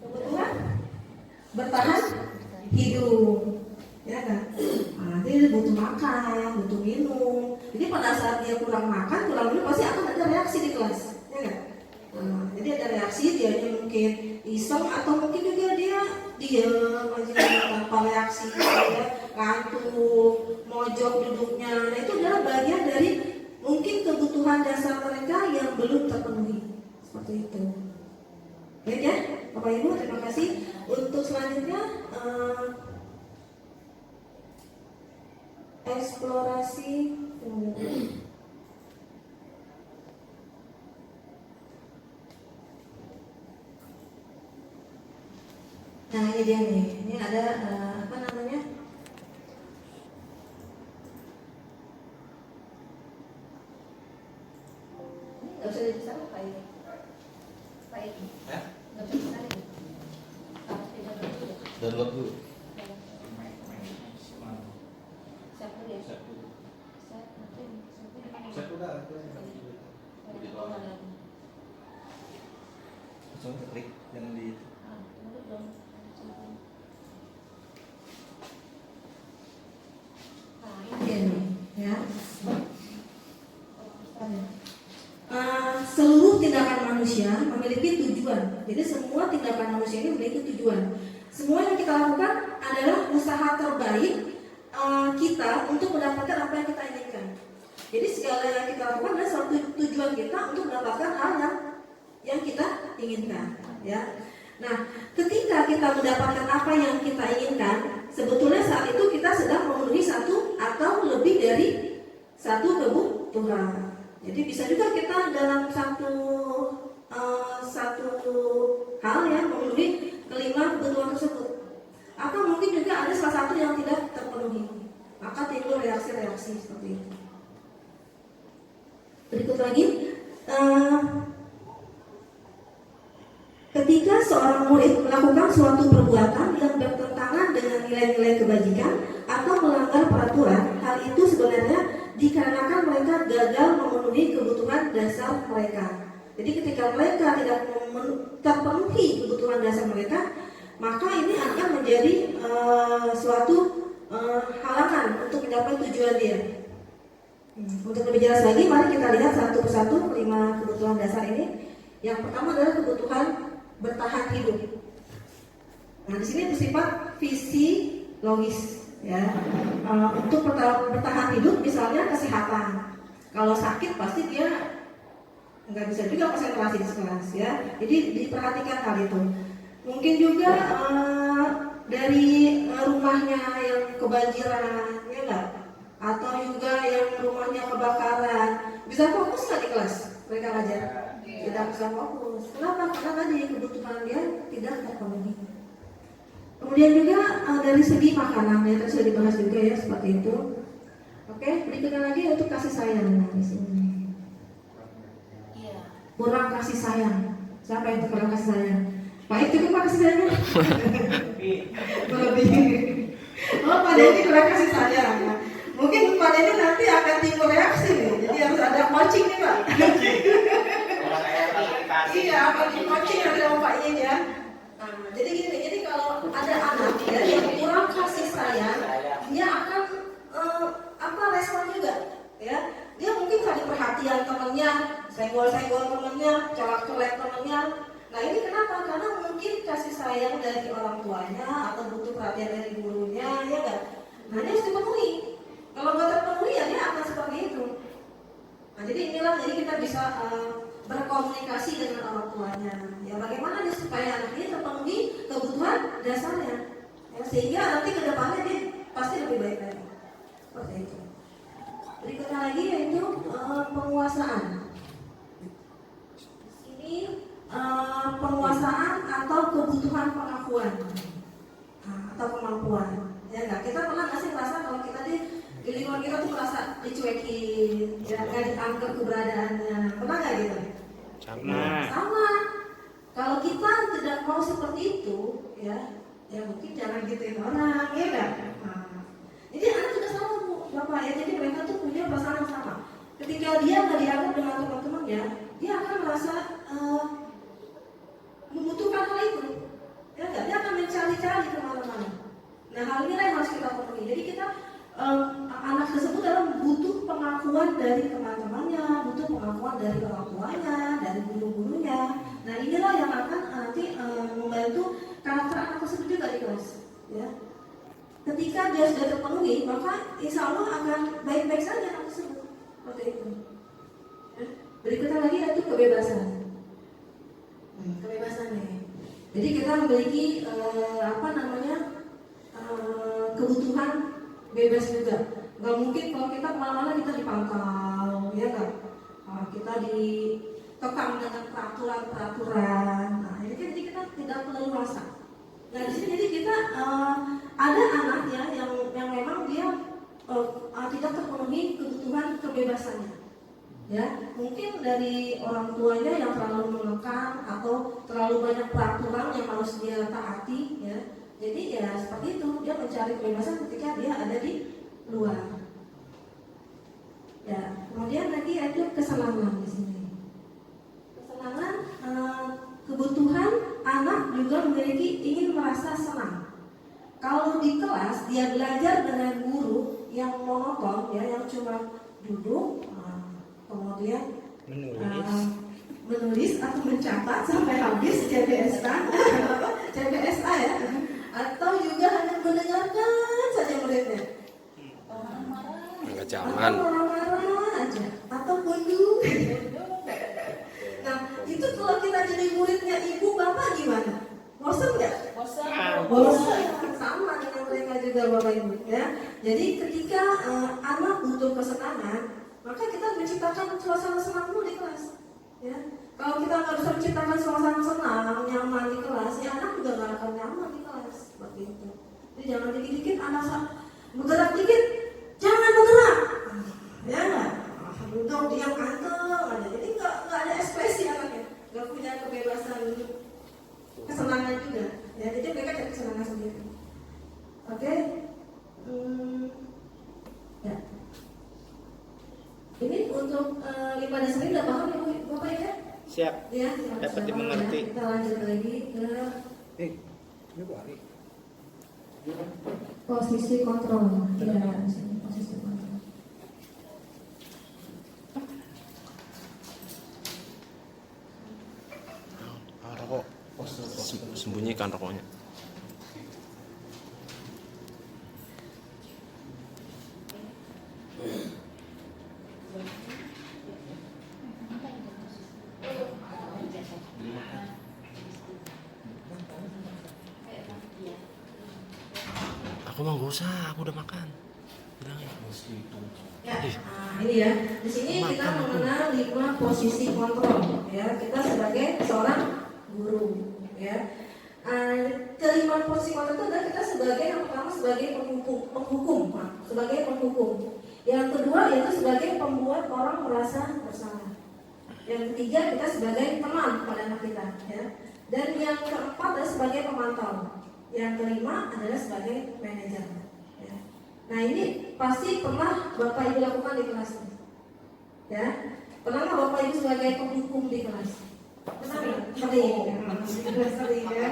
[SPEAKER 5] Kebutuhan bertahan hidup, ya kan? Dia butuh makan, butuh minum. Jadi pada saat dia kurang makan, kurang minum, pasti akan ada reaksi di kelas, ya kan? Jadi ada reaksi, dia mungkin iseng atau mungkin juga dia diam aja tanpa reaksi, ya, ngantuk, mojok duduknya. Nah itu adalah bagian dari mungkin kebutuhan dasar mereka yang belum terpenuhi, seperti itu. Baik ya, Bapak Ibu, terima kasih. Untuk selanjutnya eksplorasi. Nah ini dia nih, ini ada apa namanya? Ini nggak bisa dibesar apa ini? Baik. Nggak bisa dibesar ini.
[SPEAKER 1] Download dulu. langsung klik yang di
[SPEAKER 5] ya. Seluruh tindakan manusia memiliki tujuan. Jadi semua tindakan manusia ini memiliki tujuan. Semua yang kita lakukan adalah usaha terbaik kita untuk mendapatkan apa yang kita inginkan. Jadi segala yang kita lakukan adalah suatu tujuan kita untuk mendapatkan hal yang kita inginkan. Ya. Nah, ketika kita mendapatkan apa yang kita inginkan, sebetulnya saat itu kita sedang memenuhi satu atau lebih dari satu kebutuhan. Jadi bisa juga kita dalam satu hal ya memenuhi kelima kebutuhan tersebut. Atau mungkin juga ada salah satu yang tidak terpenuhi, maka timbul reaksi-reaksi seperti itu. Berikut lagi, ketika seorang murid melakukan suatu perbuatan yang bertentangan dengan nilai-nilai kebajikan atau melanggar peraturan, hal itu sebenarnya dikarenakan mereka gagal memenuhi kebutuhan dasar mereka. Jadi ketika mereka tidak terpenuhi kebutuhan dasar mereka, maka ini akan menjadi suatu halangan untuk mencapai tujuan dia. Untuk lebih jelas lagi, mari kita lihat satu persatu 5 kebutuhan dasar ini. Yang pertama adalah kebutuhan bertahan hidup. Nah, di sini bersifat fisiologis, ya. Untuk bertahan hidup, misalnya kesehatan. Kalau sakit pasti dia nggak bisa juga konsentrasi di kelas, ya. Jadi diperhatikan hal itu. Mungkin juga dari rumahnya yang kebanjiran, ya nggak? Atau juga yang rumahnya kebakaran, bisa fokus nggak di kelas mereka ngajar? Tidak bisa fokus. Kenapa? Karena tadi kebutuhan dia tidak terpenuhi. Kemudian juga dari segi makanan, ya tadi sudah dibahas juga ya seperti itu. Oke, berikutnya lagi untuk kasih sayang. Nah, di sini kurang kasih sayang. Siapa yang kurang kasih sayang? Baik cukup Pak kasih sayangnya. Lebih. Oh, Pak Denny kurang kasih sayang. Mungkin Pak Denny nanti akan timbul reaksi nih. Jadi harus ada coaching nih Pak. Iya, akan di coaching nanti sama Pak Yin ya. Jadi gini, jadi kalau ada anak ya yang kurang kasih sayang, dia akan respon juga, ya. Dia mungkin cari perhatian temannya, senggol-senggol temannya, colak-colek temannya. Nah ini kenapa? Karena mungkin kasih sayang dari orang tuanya atau butuh perhatian dari gurunya, ya kan? Nah ini harus dipenuhi. Kalau nggak terpenuhi ya dia akan seperti itu. Nah jadi inilah, jadi kita bisa berkomunikasi dengan orang tuanya. Ya bagaimana nih supaya anak ini terpenuhi kebutuhan dasarnya, ya, sehingga nanti kedepannya dia pasti lebih baik lagi. Seperti itu. Berikutnya lagi yaitu penguasaan. Ini penguasaan atau kebutuhan pengakuan atau kemampuan. Ya nggak, kita pernah nggak sih merasa kalau kita di lingkungan kita tuh merasa dicuekin, ya nggak dianggap keberadaannya, pernah nggak gitu? Sama. Kalau kita tidak mau seperti itu, ya mungkin jangan gituin orang, ya kan? Jadi anak juga sama Bu, Bapak ya. Jadi mereka tuh punya perasaan yang sama. Ketika dia nggak dianggap dengan teman-temannya, dia akan merasa membutuhkan hal itu, ya nggak? Dia akan mencari-cari kemana-mana. Nah hal inilah yang harus kita penuhi. Jadi kita anak tersebut adalah butuh pengakuan dari teman-temannya, butuh pengakuan dari orang tuanya, dari guru-gurunya. Nah inilah yang akan nanti membantu karakter anak tersebut juga di kelas. Ya. Ketika dia sudah terpenuhi, maka insya Allah akan baik-baik saja anak tersebut. Seperti itu. Ya. Berikutnya lagi yaitu kebebasan. Kebebasan nih. Jadi kita memiliki kebutuhan bebas juga. Gak mungkin kalau kita kemana-mana kita dipantau, ya kan? Kita dikekang dengan peraturan-peraturan. Nah, ini kan jadi kita tidak leluasa. Nah, di sini jadi kita ada anak ya yang memang dia tidak terpenuhi kebutuhan kebebasannya. Ya, mungkin dari orang tuanya yang terlalu mengekang atau terlalu banyak peraturan yang harus dia taati, ya. Jadi ya seperti itu, dia mencari kebebasan ketika dia ada di luar. Ya, kemudian lagi ada kesenangan di sini. Kesenangan, kebutuhan ingin merasa senang. Kalau di kelas dia belajar dengan guru yang monoton, ya, yang cuma duduk, kemudian menulis atau mencatat sampai habis CBSA ya, atau juga hanya mendengarkan saja muridnya.
[SPEAKER 6] Zaman.
[SPEAKER 5] Marah-marah aja, atau bodoh. Nah, itu kalau kita jadi muridnya ibu bapak gimana? Bosan nggak? Bosan. Sama dengan mereka juga bapak ibu, ya. Jadi ketika anak butuh kesenangan, maka kita menciptakan suasana senang dulu di kelas. Ya, kalau kita nggak bisa menciptakan suasana senang, nyaman di kelas, ya anak juga nggak akan nyaman di kelas, seperti itu. Jadi jangan dikit-dikit anak bergerak dikit, jangan bergerak, ya nggak? Duduk diam anteng aja, jadi nggak ada ekspresi anaknya, nggak punya kebebasan kesenangan juga. Ya, jadi mereka cari kesenangan sendiri. Oke, ya. Ini untuk 5 dasar ini udah paham ya Bapak ya?
[SPEAKER 3] Siap.
[SPEAKER 5] Ya,
[SPEAKER 3] Dapat dimengerti.
[SPEAKER 5] Ya. Kita lanjut lagi ke posisi kontrol. Ya, posisi kontrol.
[SPEAKER 6] Rokok. Sembunyikan rokoknya. Aku mah gak usah, aku udah makan. Bilang ya.
[SPEAKER 5] Ya, ini ya. Di sini kita mengenal 5 posisi kontrol. Ya, kita sebagai seorang guru. Ya, kelima posisi kontrol itu adalah kita sebagai yang pertama sebagai penghukum, sebagai penghukum. Yang kedua yaitu sebagai pembuat orang merasa bersalah. Yang ketiga kita sebagai teman pada anak kita. Ya. Dan yang keempat adalah sebagai pemantau. Yang kelima adalah sebagai manajer. Ya. Nah ini pasti pernah Bapak Ibu lakukan di kelas. Ya, pernah nggak Bapak Ibu sebagai penghukum di kelas? Pernah nggak? Sering ya.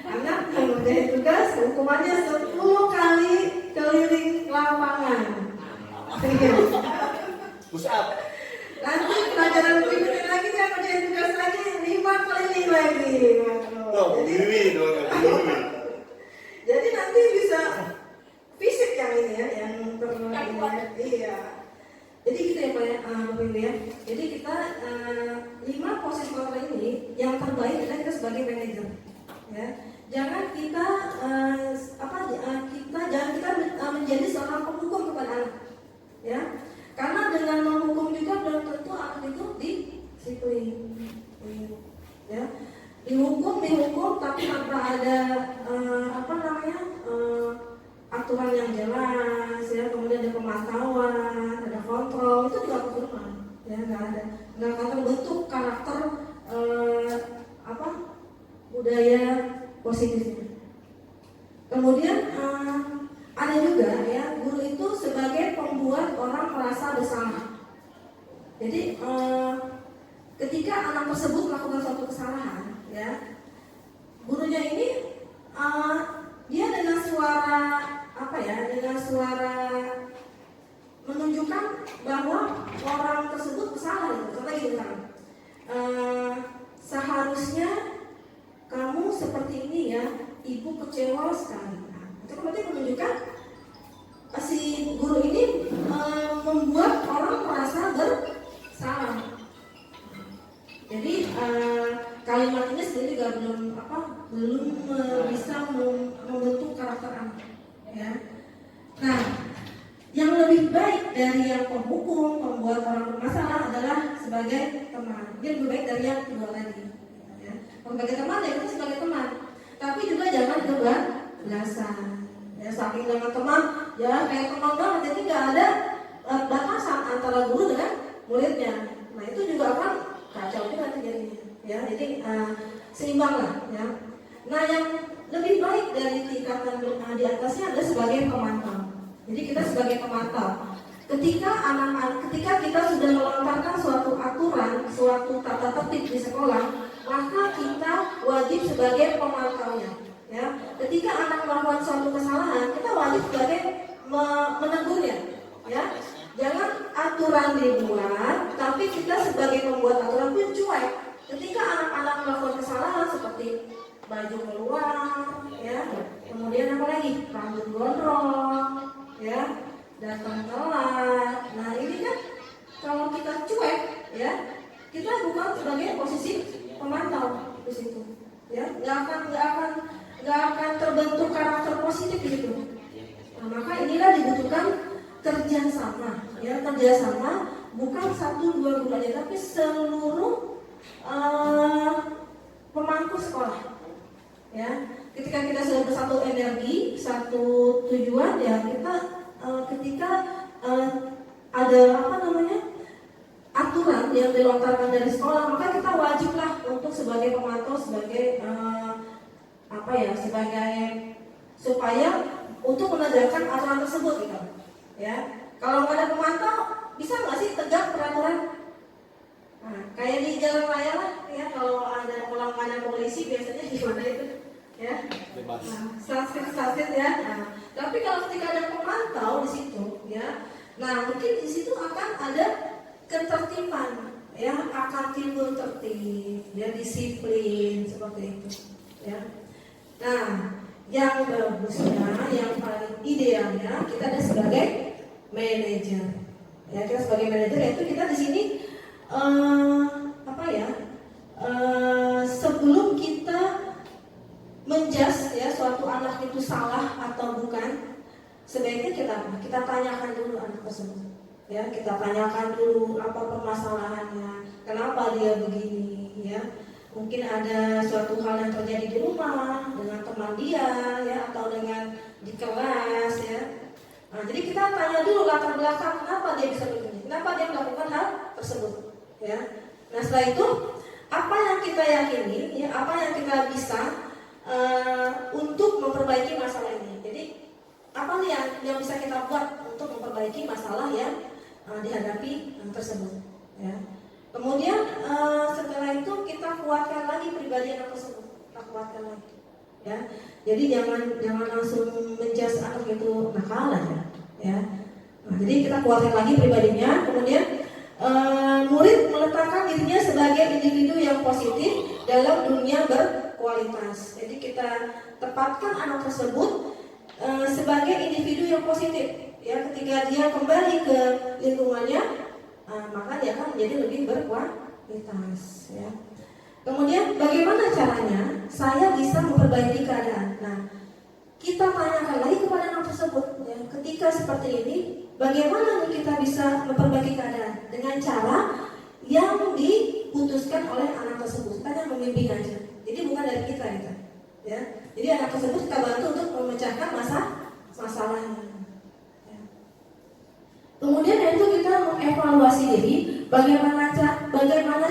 [SPEAKER 5] Anak mengerjakan tugas hukumannya 10 kali keliling lapangan. Serius.
[SPEAKER 3] Push up.
[SPEAKER 5] Nanti pelajaran berikutnya lagi dia kerjain tugas lagi 5 keliling lagi. Jadi nanti bisa fisik yang ini ya, yang iya. Jadi gitu ya Pak ya, Bapak Ibu ya. Jadi kita 5 posisi kontrol ini yang terbaik adalah kita sebagai manajer. Ya, jangan kita kita menjadi seorang penghukum kepada anak. Ya, karena dengan menghukum juga belum tentu anak itu disiplin. Ya, dihukum tapi tanpa ada aturan yang jelas, ya, kemudian ada pemantauan, ada kontrol, itu juga percuma, ya, nggak akan terbentuk karakter budaya positifnya. Kemudian ada juga ya guru itu sebagai pembuat orang merasa bersalah. Jadi ketika anak tersebut melakukan suatu kesalahan, ya, gurunya ini dia dengan suara menunjukkan bahwa orang tersebut bersalah. Contohnya gitu kan, seharusnya kamu seperti ini ya, ibu kecewa sekali. Itu berarti menunjukkan si guru ini membuat orang merasa bersalah. Jadi kalimat ini sendiri juga belum bisa membentuk karakter anak. Ya. Nah, yang lebih baik dari yang penghukum, membuat orang bermasalah adalah sebagai teman. Dia lebih baik dari yang kedua tadi. Ya. Sebagai teman ya kita sebagai teman, tapi juga jangan kebablasan. Ya, saking dengan teman, ya kayak teman banget, jadi nggak ada batasan antara guru dengan muridnya. Nah itu juga akan kacau juga nanti jadinya. Ya, jadi seimbang lah. Ya. Nah yang lebih baik dari tingkatan di atasnya adalah sebagai pemantau. Jadi kita sebagai pemantau. Ketika kita sudah melontarkan suatu aturan, suatu tata tertib di sekolah, maka kita wajib sebagai pemantaunya. Ya, ketika anak melakukan suatu kesalahan, kita wajib sebagai menegurnya. Ya, jangan aturan dibuat, tapi kita sebagai pembuat aturan pun cuek. Ketika anak-anak melakukan kesalahan seperti baju keluar, ya, kemudian apa lagi, rambut gondrong, ya, datang telat. Nah ini kan kalau kita cuek, ya, kita bukan sebagai posisi pemantau di situ, ya, nggak akan terbentuk karakter positif gitu. Nah, maka inilah dibutuhkan kerjasama, ya, kerjasama bukan 1-2 guru aja, tapi seluruh pemangku sekolah, ya. Ketika kita sudah bersatu energi, satu tujuan, ya, kita ketika ada aturan yang dilontarkan dari sekolah, maka kita wajiblah untuk sebagai pemantau, sebagai sebagai supaya untuk menegakkan aturan tersebut gitu, ya. Kalau nggak ada pemantau, bisa nggak sih tegak peraturan? Nah, kayak di jalan raya lah, ya, kalau ada pelanggaran polisi biasanya gimana itu, ya? Nah, sasit ya. Nah, tapi kalau ketika ada pemantau di situ, ya, nah mungkin di situ akan ada ketertiban, ya, akan timbul tertib, ya, disiplin seperti itu, ya. Nah, yang bagusnya, yang paling idealnya kita ada sebagai manajer, ya, kita sebagai manajer, yaitu kita di sini sebelum kita menjudge, ya, suatu anak itu salah atau bukan, sebaiknya kita tanyakan dulu anak tersebut, ya, kita tanyakan dulu apa permasalahannya, kenapa dia begini, ya. Mungkin ada suatu hal yang terjadi di rumah dengan teman dia, ya, atau dengan di kelas, ya. Nah, jadi kita tanya dulu latar belakang kenapa dia bisa begini, kenapa dia melakukan hal tersebut, ya. Nah, setelah itu apa yang kita yakini, ya, apa yang kita bisa untuk memperbaiki masalah ini. Jadi apa nih yang bisa kita buat untuk memperbaiki masalah yang dihadapi tersebut, ya. Kemudian setelah itu kita kuatkan lagi pribadi anak tersebut, kita kuatkan lagi, ya. Jadi jangan langsung menjudge anak itu nakal aja, ya. Nah, jadi kita kuatkan lagi pribadinya. Kemudian murid meletakkan dirinya sebagai individu yang positif dalam dunia berkualitas. Jadi kita tempatkan anak tersebut sebagai individu yang positif, ya. Ketika dia kembali ke lingkungannya, maka dia akan menjadi lebih berkualitas, ya. Kemudian bagaimana caranya saya bisa memperbaiki keadaan? Nah, kita tanyakan lagi kepada anak tersebut, ya, ketika seperti ini bagaimana kita bisa memperbaiki keadaan dengan cara yang diputuskan oleh anak tersebut. Kita hanya membimbing aja, jadi bukan dari kita, ya. Jadi anak tersebut kita bantu untuk memecahkan masalahnya. Kemudian itu kita mengevaluasi diri, bagaimana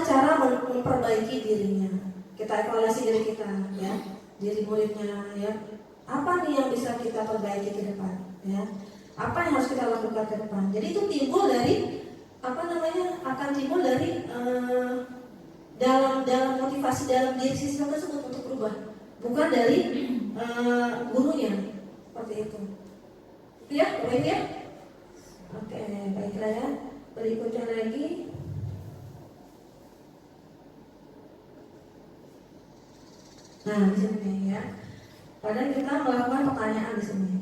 [SPEAKER 5] cara memperbaiki dirinya. Kita evaluasi diri kita, ya, diri muridnya, ya. Apa nih yang bisa kita perbaiki ke depan, ya? Apa yang harus kita lakukan ke depan? Jadi itu timbul dari akan timbul dari dalam motivasi dalam diri siswa tersebut untuk berubah, bukan dari gurunya, seperti itu. Ya, baik, ya. Oke, baiklah, ya. Berikutnya lagi. Nah, di sini, ya. Padahal kita melakukan pertanyaan di sini.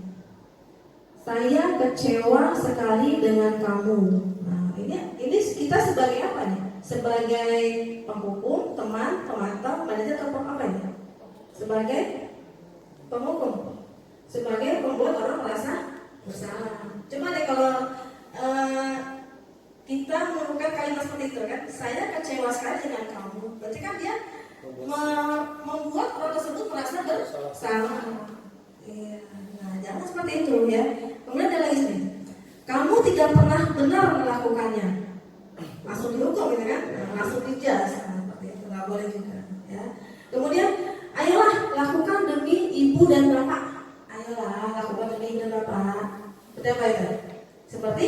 [SPEAKER 5] Saya kecewa sekali dengan kamu. Nah, ini kita sebagai apa nih? Sebagai penghukum, teman, pemantau, manajer, atau apa ya? Sebagai penghukum, sebagai pembuat orang merasa bersalah. Cuma deh kalau kita melakukan kalimat seperti itu kan, saya kecewa sekali dengan kamu, berarti kan dia membuat orang tersebut merasa bersalah. Iya, nah jangan seperti itu, ya. Kemudian ada lagi nih, kamu tidak pernah benar melakukannya, langsung dihukum, gitu kan, langsung dijudge, seperti itu nggak boleh juga, ya. Kemudian ayolah lakukan demi ibu dan bapak, ayolah lakukan demi ibu dan bapak. Seperti apa itu? Seperti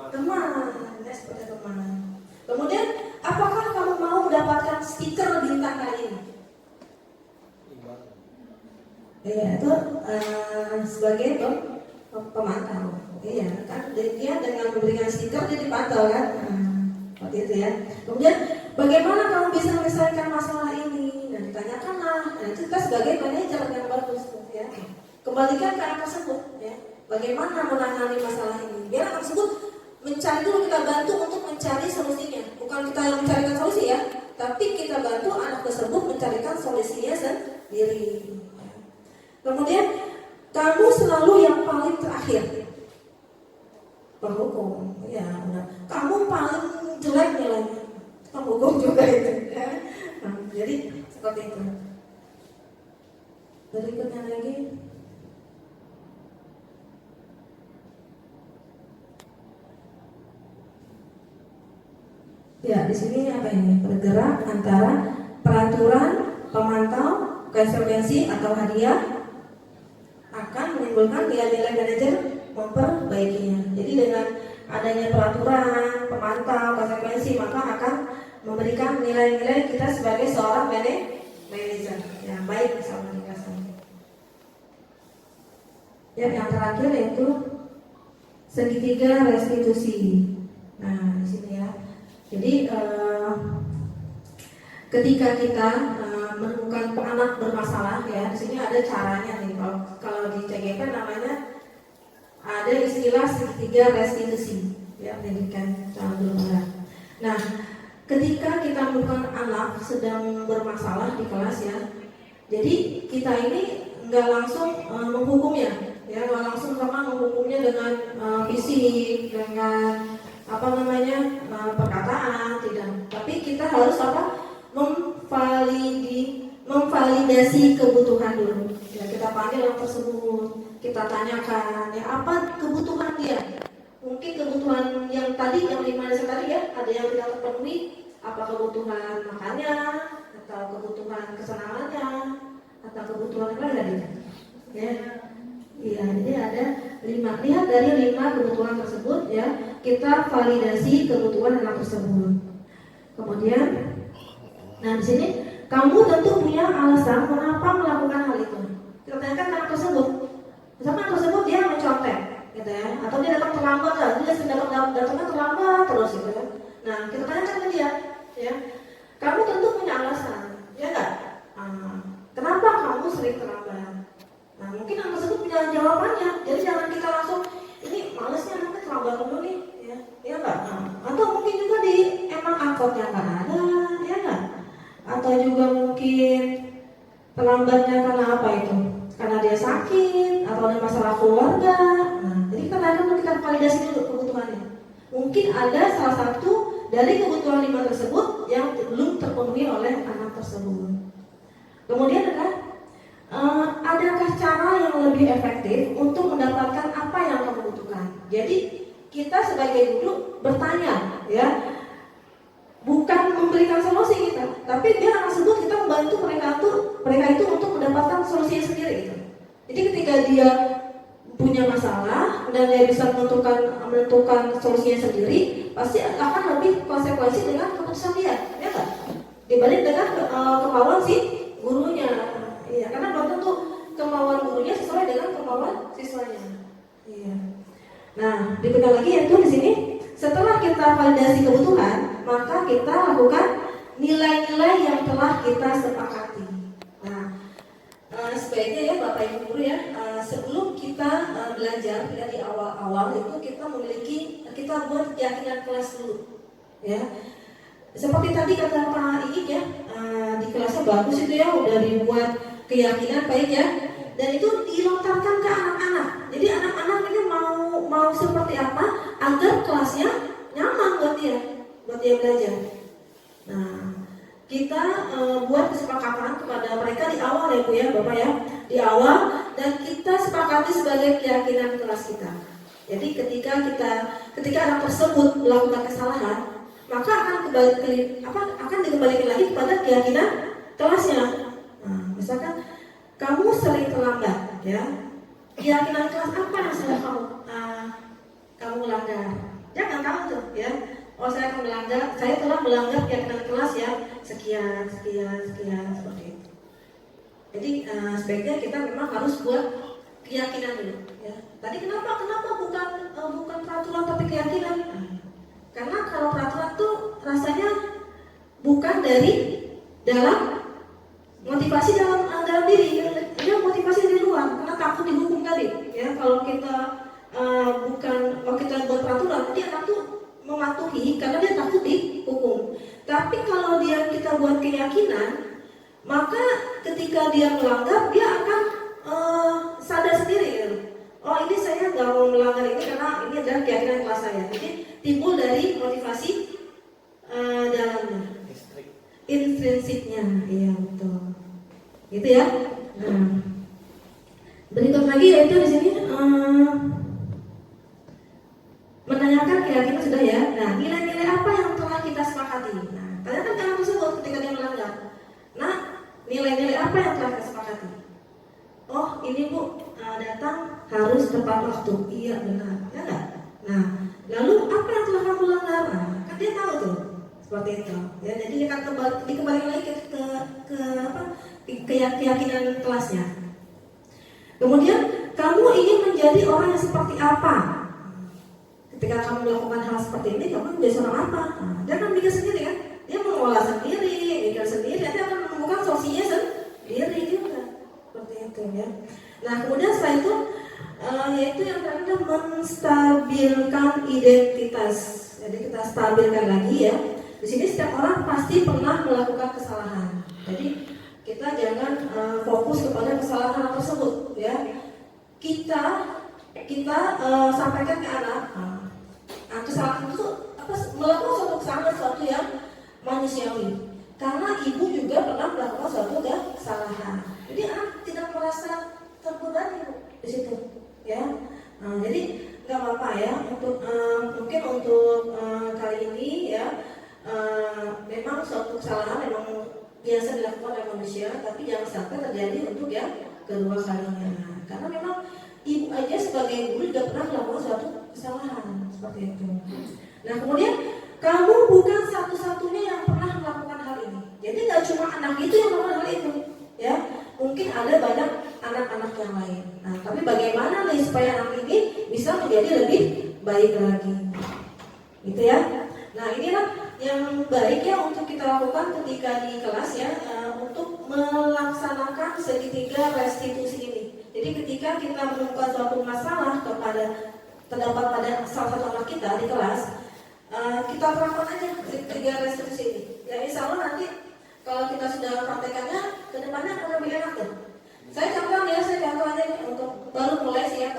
[SPEAKER 5] teman, ya, seperti teman. Kemudian, apakah kamu mau mendapatkan stiker bintang kali ini? Ya, itu sebagai pemantau. Iya, kan dia dengan memberikan stiker dia dipantau kan. Seperti itu ya. Kemudian bagaimana kamu bisa menyelesaikan masalah ini? Dan ditanyakanlah. Nah, itu kita sebagai manajer yang bagus ya. Kembalikan ke anak tersebut ya. Bagaimana menangani masalah ini? Biar anak tersebut mencari dulu, kita bantu untuk mencari solusinya. Bukan kita yang mencarikan solusi ya, tapi kita bantu anak tersebut mencarikan solusinya sendiri. Kemudian kamu selalu yang paling terakhir berhukum, ya udah. Kamu paling jelek nilainya, penghukum juga itu. Ya. Nah, jadi seperti itu. Berikutnya lagi. Ya, di sini apa ini? Bergerak antara peraturan, pemantau, konsekuensi atau hadiah akan menimbulkan nilai-nilai manajer memperbaikinya. Jadi dengan adanya peraturan, pemantau, konsekuensi maka akan memberikan nilai-nilai kita sebagai seorang manajer yang baik sama dikasih. Ya, yang terakhir yaitu segitiga restitusi. Nah, di sini ya. Jadi ketika kita menemukan anak bermasalah ya, di sini ada caranya nih. Kalau di CGP namanya ada istilah segitiga restitusi ya, pendidikan calon guru magang. Nah, ketika kita menemukan anak sedang bermasalah di kelas ya, jadi kita ini nggak langsung menghukumnya ya, nggak langsung sama menghukumnya dengan fisik, dengan perkataan, tidak. Tapi kita harus memvalidasi kebutuhan dulu. Ya, kita panggil orang tersebut, kita tanyakan ya apa kebutuhan dia. Mungkin kebutuhan yang tadi, yang 5 dasar tadi ya, ada yang tidak terpenuhi. Apa kebutuhan makannya, atau kebutuhan kesenangannya, atau kebutuhan apa tadi? Ya. Iya, jadi ada 5. Lihat dari 5 kebutuhan tersebut ya, kita validasi kebutuhan anak tersebut. Kemudian, nah di sini kamu tentu punya alasan kenapa melakukan hal itu. Kita tanyakan anak tersebut. Misalkan anak tersebut dia mencontek, gitu ya, atau dia datang terlambat, dia datangnya terlambat terus, gitu ya. Nah, kita tanyakan ke dia, ya, kamu tentu punya alasan, ya nggak? Kenapa kamu sering terlambat? Nah, mungkin anak tersebut punya jawabannya. Jadi jangan kita langsung ini malesnya anaknya terlambat dulu nih, ya nggak? Atau mungkin juga emang angkotnya nggak ada, ya nggak? Atau juga mungkin terlambatnya karena apa itu? Karena dia sakit atau ada masalah keluarga. Nah, jadi kita validasi dulu kebutuhannya. Mungkin ada salah satu dari kebutuhan 5 tersebut yang belum terpenuhi oleh anak tersebut. Kemudian adakah cara yang lebih efektif untuk mendapatkan apa yang kamu butuhkan? Jadi kita sebagai guru bertanya, ya, bukan memberikan solusi kita, tapi biar anak tersebut kita membantu mereka itu untuk mendapatkan solusinya sendiri. Gitu. Jadi ketika dia punya masalah dan dia bisa menentukan solusinya sendiri, pasti akan lebih konsekuensi dengan keputusan dia, ya kan? Dibanding dengan kemauan si gurunya. Iya, karena belum tentu kemauan gurunya sesuai dengan kemauan siswanya. Iya. Nah, berikutnya lagi yaitu di sini setelah kita validasi kebutuhan, maka kita lakukan nilai-nilai yang telah kita sepakati. Nah, sebaiknya ya Bapak Ibu guru ya, sebelum kita belajar ya, di awal-awal itu kita buat keyakinan kelas dulu, ya. Seperti tadi kata Pak Iik ya, di kelasnya bagus itu ya, udah dibuat keyakinan baik ya, dan itu dilontarkan ke anak-anak. Jadi anak-anak ini mau seperti apa agar kelasnya nyaman buat dia belajar. Nah, kita buat kesepakatan kepada mereka di awal ya Bu ya, Bapak ya, di awal, dan kita sepakati sebagai keyakinan kelas kita. Jadi ketika anak tersebut melakukan kesalahan, maka akan dikembalikan lagi kepada keyakinan kelasnya. Nah, misalkan kamu sering terlambat, ya, keyakinan kelas apa yang sudah kamu melanggar? Jangan kamu tuh, ya. Oh, saya telah melanggar keyakinan kelas ya, sekian seperti itu. Jadi sebaiknya kita memang harus buat keyakinan dulu. Ya. Tadi kenapa bukan peraturan tapi keyakinan? Karena kalau peraturan tuh rasanya bukan dari dalam motivasi dalam diri, dia motivasi dari luar karena takut dihukum tadi. Ya, kalau kita kalau kita buat peraturan, dia anak tuh mematuhi karena dia takut dihukum. Tapi kalau kita buat keyakinan, maka ketika dia melanggar, dia akan sadar sendiri. Ya. Oh, ini saya nggak mau melanggar ini karena ini adalah keyakinan kelas saya. Jadi timbul dari motivasi dalamnya, intrinsiknya, iya betul. Gitu ya. Nah, berikut lagi yaitu di sini menanyakan keyakinan sudah ya. Nah, nilai-nilai apa yang telah kita sepakati? Nah, tanyakan hal tersebut ketika dia melanggar. Nah, nilai-nilai apa yang telah kita sepakati? Oh, ini Bu, datang harus tepat waktu. Iya benar, ya enggak? Nah, lalu apa yang telah kamu langgar? Nah, kan dia tahu tuh, seperti itu. Ya, jadi dia akan dikembali lagi ke keyakinan kelasnya. Kemudian, kamu ingin menjadi orang yang seperti apa? Ketika kamu melakukan hal seperti ini, kamu menjadi seorang apa? Nah, dia akan mikir sendiri kan? Dia mengolah sendiri, mikir sendiri, nanti akan menemukan solusinya sendiri juga. Seperti itu ya. Nah, kemudian setelah itu yaitu yang terakhir menstabilkan identitas. Jadi kita stabilkan lagi ya. Di sini setiap orang pasti pernah melakukan kesalahan. Jadi kita jangan fokus kepada kesalahan tersebut ya. Kita sampaikan ke anak kesalahan itu melakukan suatu kesalahan, sesuatu yang manusiawi. Karena ibu juga pernah melakukan suatu kesalahan. Jadi anak tidak merasa terbebani di situ, ya. Jadi nggak apa-apa ya. Mungkin untuk kali ini ya, memang suatu kesalahan memang biasa dilakukan oleh manusia, tapi jangan sampai terjadi untuk yang kedua kalinya. Karena memang ibu aja sebagai guru juga pernah melakukan suatu kesalahan seperti itu. Nah, kemudian kamu bukan satu-satunya yang pernah melakukan hal ini. Jadi nggak cuma anak itu yang melakukan hal itu, ya. Mungkin ada banyak anak-anak yang lain. Nah, tapi bagaimana nih supaya anak ini bisa menjadi lebih baik lagi, gitu ya. Nah, inilah yang baik ya untuk kita lakukan ketika di kelas ya, untuk melaksanakan segitiga restitusi ini. Jadi ketika kita menemukan suatu masalah terdapat pada salah satu anak kita di kelas, kita terapkan aja segitiga restitusi ini. Ya, insya Allah nanti kalau kita sudah praktekannya, kedepannya akan lebih enak tuh. Saya contoh aja nih, untuk baru mulai sih ya,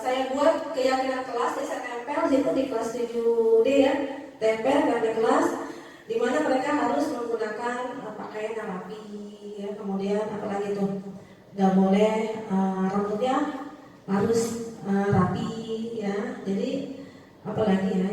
[SPEAKER 5] saya buat keyakinan kelas, saya tempel situ di kelas 7D ya, tempel di kelas, di mana mereka harus menggunakan pakaian yang rapi, ya, kemudian apalagi tuh, nggak boleh rambutnya harus rapi, ya, jadi apalagi ya.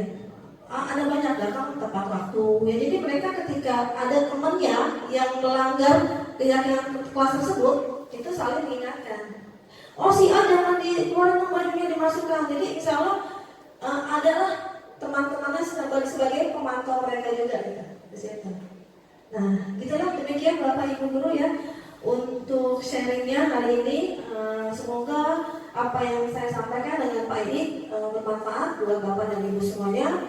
[SPEAKER 5] Ada banyak datang tepat waktu ya, jadi mereka ketika ada temannya yang melanggar keyakinan kelas tersebut, itu saling mengingatkan. Oh, si A jangan dikeluarin bajunya, dimasukkan. Jadi insya Allah adalah teman-temannya sebagai pemantau mereka juga gitu, di situ. Nah, gitulah, demikian Bapak Ibu Guru ya untuk sharingnya hari ini. Semoga apa yang saya sampaikan dengan Pak Idik bermanfaat buat Bapak dan Ibu semuanya.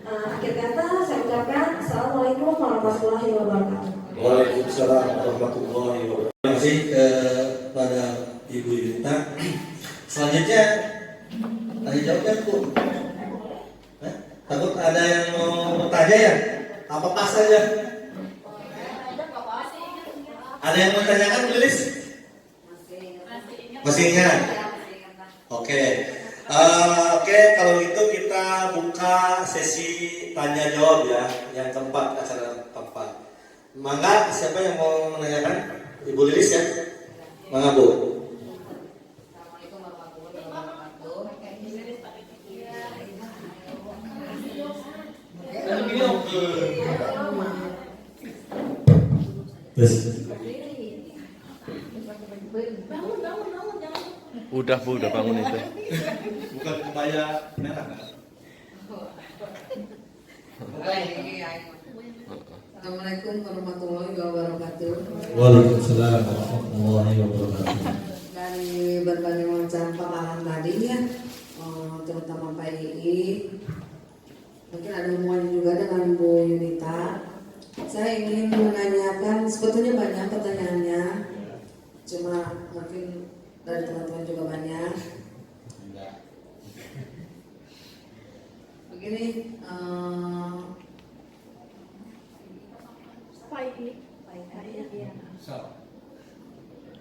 [SPEAKER 5] Akhir kata saya ucapkan Assalamualaikum warahmatullahi wabarakatuh.
[SPEAKER 1] Waalaikumsalam warahmatullahi wabarakatuh. Terima kasih kepada Ibu Yunita. Selanjutnya tanya jawab kan Bu? Takut ada yang mau bertanya ya? Apa pas saja? Ada yang mau tanyakan Bu Lilis? Masih ingat? Oke, kalau gitu kita buka sesi tanya jawab ya, yang keempat, acara keempat. Mangga, siapa yang mau menanyakan? Ibu Lilis ya? Mangga Bu.
[SPEAKER 4] Assalamualaikum warahmatullahi wabarakatuh.
[SPEAKER 1] Terus.
[SPEAKER 5] Bangun, jangan.
[SPEAKER 6] Udah Bu, udah bangun itu.
[SPEAKER 1] Bukan kebaya merah kan?
[SPEAKER 4] Bukan ini ya. Assalamualaikum warahmatullahi wabarakatuh.
[SPEAKER 1] Waalaikumsalam warahmatullahi wabarakatuh.
[SPEAKER 4] Dari berbagai macam paparan tadi ya, terutama Pak Ii, mungkin ada hubungannya juga dengan Bu Yunita. Saya ingin menanyakan, sebetulnya banyak pertanyaannya, cuma mungkin dari teman-teman juga banyak. Begini,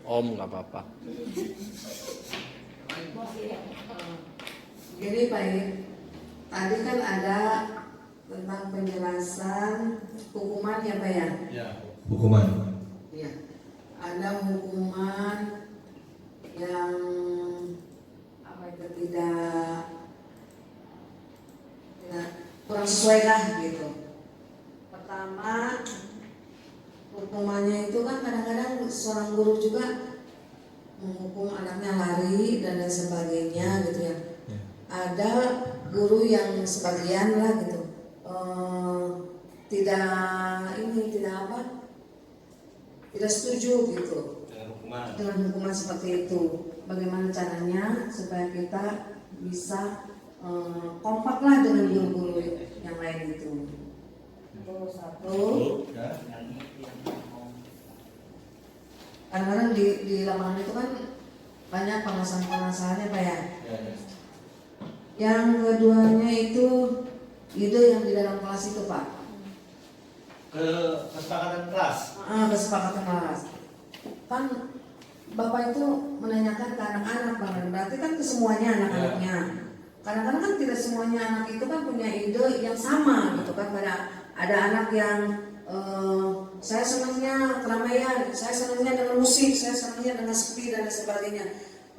[SPEAKER 6] Om nggak apa-apa.
[SPEAKER 4] Begini Pak Ii, tadi kan ada tentang penjelasan hukuman ya Pak ya?
[SPEAKER 1] Hukuman.
[SPEAKER 4] Iya. Ada hukuman yang apa itu tidak kurang sesuai lah gitu. Pertama, hukumannya itu kan kadang-kadang seorang guru juga menghukum anaknya lari dan lain sebagainya gitu ya. Ada guru yang sebagian lah gitu tidak setuju gitu dengan hukuman seperti itu. Bagaimana caranya supaya kita bisa kompak lah dengan guru-guru yang lain itu. Itu satu. Kadang-kadang di lapangan itu kan banyak pengasahan-pengasahannya Pak ya. Yang keduanya itu ide yang di dalam kelas itu Pak.
[SPEAKER 1] Kesepakatan kelas.
[SPEAKER 4] Kesepakatan kelas. Kan Bapak itu menanyakan ke anak-anak Bang, berarti kan ke semuanya anak-anaknya. Kadang-kadang kan tidak semuanya anak itu kan punya ide yang sama gitu kan. Ada anak yang saya senangnya keramaian, saya senangnya dengan musik, saya senangnya dengan sepi dan sebagainya.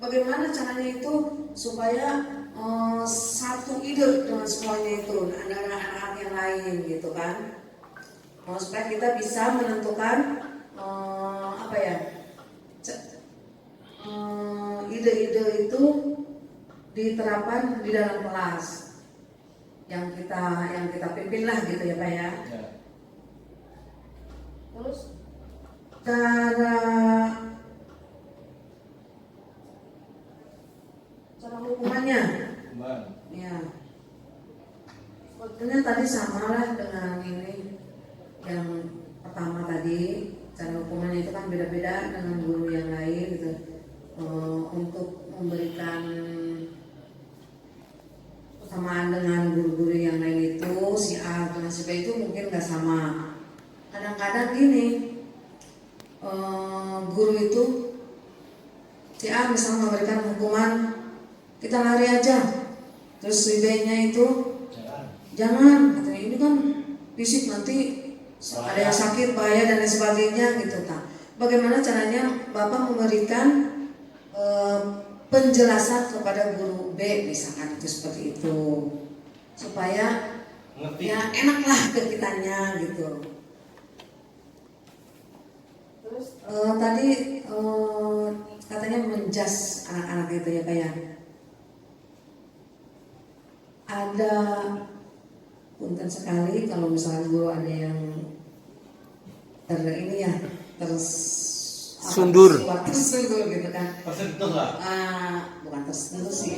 [SPEAKER 4] Bagaimana caranya itu supaya satu ide dengan semuanya itu antara anak-anak yang lain gitu kan, supaya kita bisa menentukan ide-ide itu diterapkan di dalam kelas yang kita pimpin lah gitu ya Pak ya. Terus cara hukumannya ya sebetulnya tadi sama lah dengan ini yang pertama tadi. Cara hukumannya itu kan beda-beda dengan guru yang lain gitu. Untuk memberikan kesamaan dengan guru-guru yang lain itu, si A dengan si B itu mungkin nggak sama. Kadang-kadang gini, guru itu si A misalnya memberikan hukuman kita lari aja, terus si B-nya itu jangan, katanya ini kan fisik nanti ada yang sakit, bahaya dan lain sebagainya gitu. Bagaimana caranya Bapak memberikan penjelasan kepada guru B misalkan itu seperti itu supaya ya enaklah ke kitanya gitu. Terus tadi katanya menjas anak-anak itu ya Pak ya. Ada punten sekali kalau misalnya guru ada yang
[SPEAKER 6] Sundur
[SPEAKER 4] gitu kan.
[SPEAKER 1] Tersentuh lah.
[SPEAKER 4] Bukan tersentuh sih,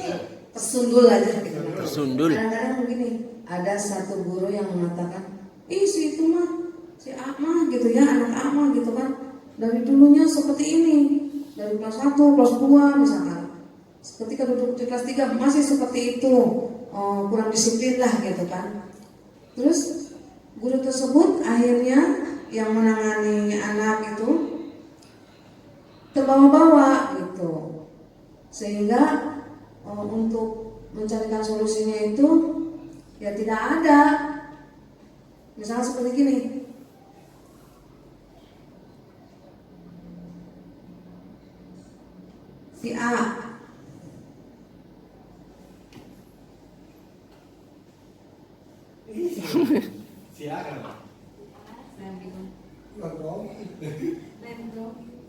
[SPEAKER 4] tersundul aja gitu.
[SPEAKER 6] Tersundul.
[SPEAKER 4] Kadang-kadang begini, ada satu guru yang mengatakan, si itu mah, si A mah gitu ya, anak A mah gitu kan, dari dulunya seperti ini, dari kelas 1, kelas 2 misalkan. Ketika duduk di kelas 3 masih seperti itu, kurang disiplin lah gitu kan. Terus guru tersebut akhirnya yang menangani anak itu terbawa-bawa gitu, sehingga untuk mencarikan solusinya itu ya tidak ada. Misalnya seperti gini, si A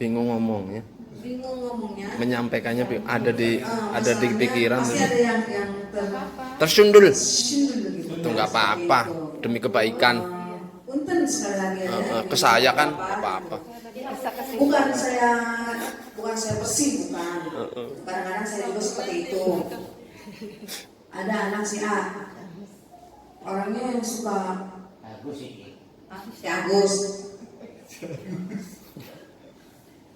[SPEAKER 6] Bingung ngomongnya.
[SPEAKER 4] bingung ngomongnya,
[SPEAKER 6] Menyampaikannya ada di pikiran.
[SPEAKER 4] pasti ada yang
[SPEAKER 6] Tersundul.
[SPEAKER 4] tersundul gitu.
[SPEAKER 6] Itu nggak apa-apa, demi kebaikan.
[SPEAKER 4] Punten kan sekali lagi ya.
[SPEAKER 6] Ke saya kan
[SPEAKER 4] Bapak.
[SPEAKER 6] apa-apa.
[SPEAKER 4] Bukan saya bersih, bukan. Kadang-kadang saya juga seperti itu. Ada anak si A, orangnya yang suka si Agus.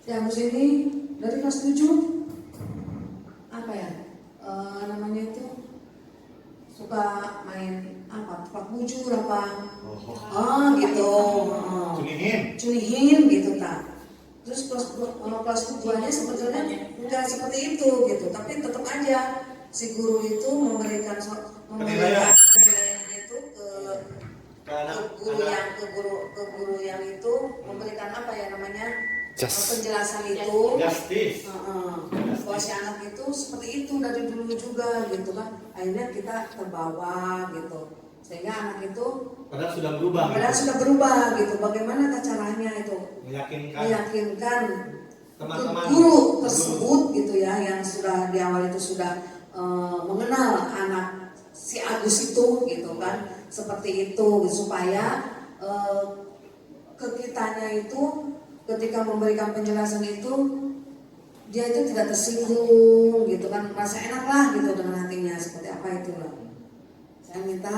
[SPEAKER 4] Si Agus ini dari kelas 7 apa ya namanya itu suka main apa tepak bujur apa gitu culihin gitu tak. Terus kelas 2-nya sebetulnya enggak seperti itu gitu, tapi tetap aja si guru itu memberikan penilaian itu ke guru yang itu memberikan apa ya namanya penjelasan itu bahwa si anak itu seperti itu dari dulu juga gitu kan, akhirnya kita terbawa gitu sehingga anak itu
[SPEAKER 1] Padahal sudah berubah
[SPEAKER 4] gitu. Bagaimana caranya itu meyakinkan
[SPEAKER 1] teman-teman
[SPEAKER 4] guru tersebut gitu ya yang sudah di awal itu sudah mengenal anak si Agus itu gitu kan, seperti itu supaya ke kitanya itu ketika memberikan penjelasan itu dia itu tidak tersinggung gitu kan, merasa enak lah gitu dengan hatinya, seperti apa itu lah. Saya minta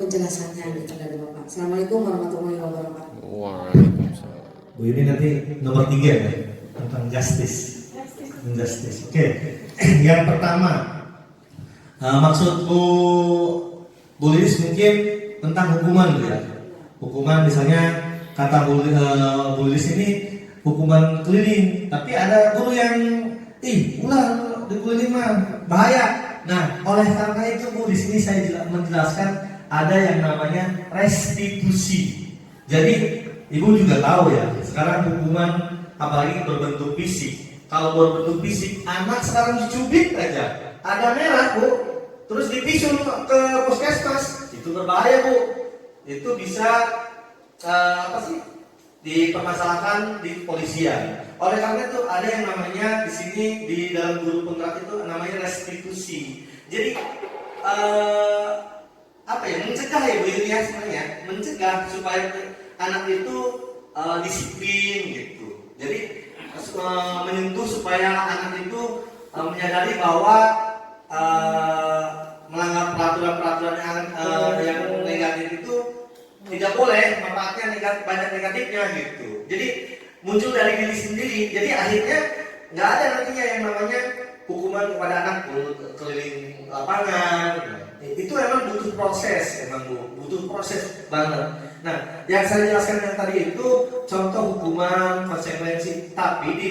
[SPEAKER 4] penjelasannya gitu dari Bapak. Assalamualaikum warahmatullahi wabarakatuh.
[SPEAKER 6] Waalaikumsalam.
[SPEAKER 1] Bu, ini nanti nomor 3 ya, tentang justice. Oke. Yang pertama, maksud Bu Lilis mungkin tentang hukuman ya. Hukuman misalnya kata Bu Lilis ini hukuman keliling, tapi ada guru yang ulang di keliling mah bahaya. Nah, oleh karena itu Bu, di sini saya menjelaskan ada yang namanya restitusi. Jadi Ibu juga tahu ya, sekarang hukuman apalagi berbentuk fisik. Kalau berbentuk fisik, anak sekarang dicubit aja, ada merah Bu, terus dipisul ke puskesmas, itu berbahaya Bu. Itu bisa dipermasalahkan di kepolisian. Oleh karena itu ada yang namanya di sini di dalam guru penggerak itu namanya restitusi. Jadi mencegah ya Bu Yulia sebenarnya, mencegah supaya anak itu disiplin gitu. Jadi menyentuh supaya anak itu menyadari bahwa melanggar peraturan-peraturan yang negatif itu tidak boleh, manfaatnya banyak negatifnya gitu. Jadi muncul dari diri sendiri. Jadi akhirnya nggak ada nantinya yang namanya hukuman kepada anak keliling lapangan. Itu emang butuh proses, butuh proses banget. Nah, yang saya jelaskan yang tadi itu contoh hukuman, konsekuensi. Tapi di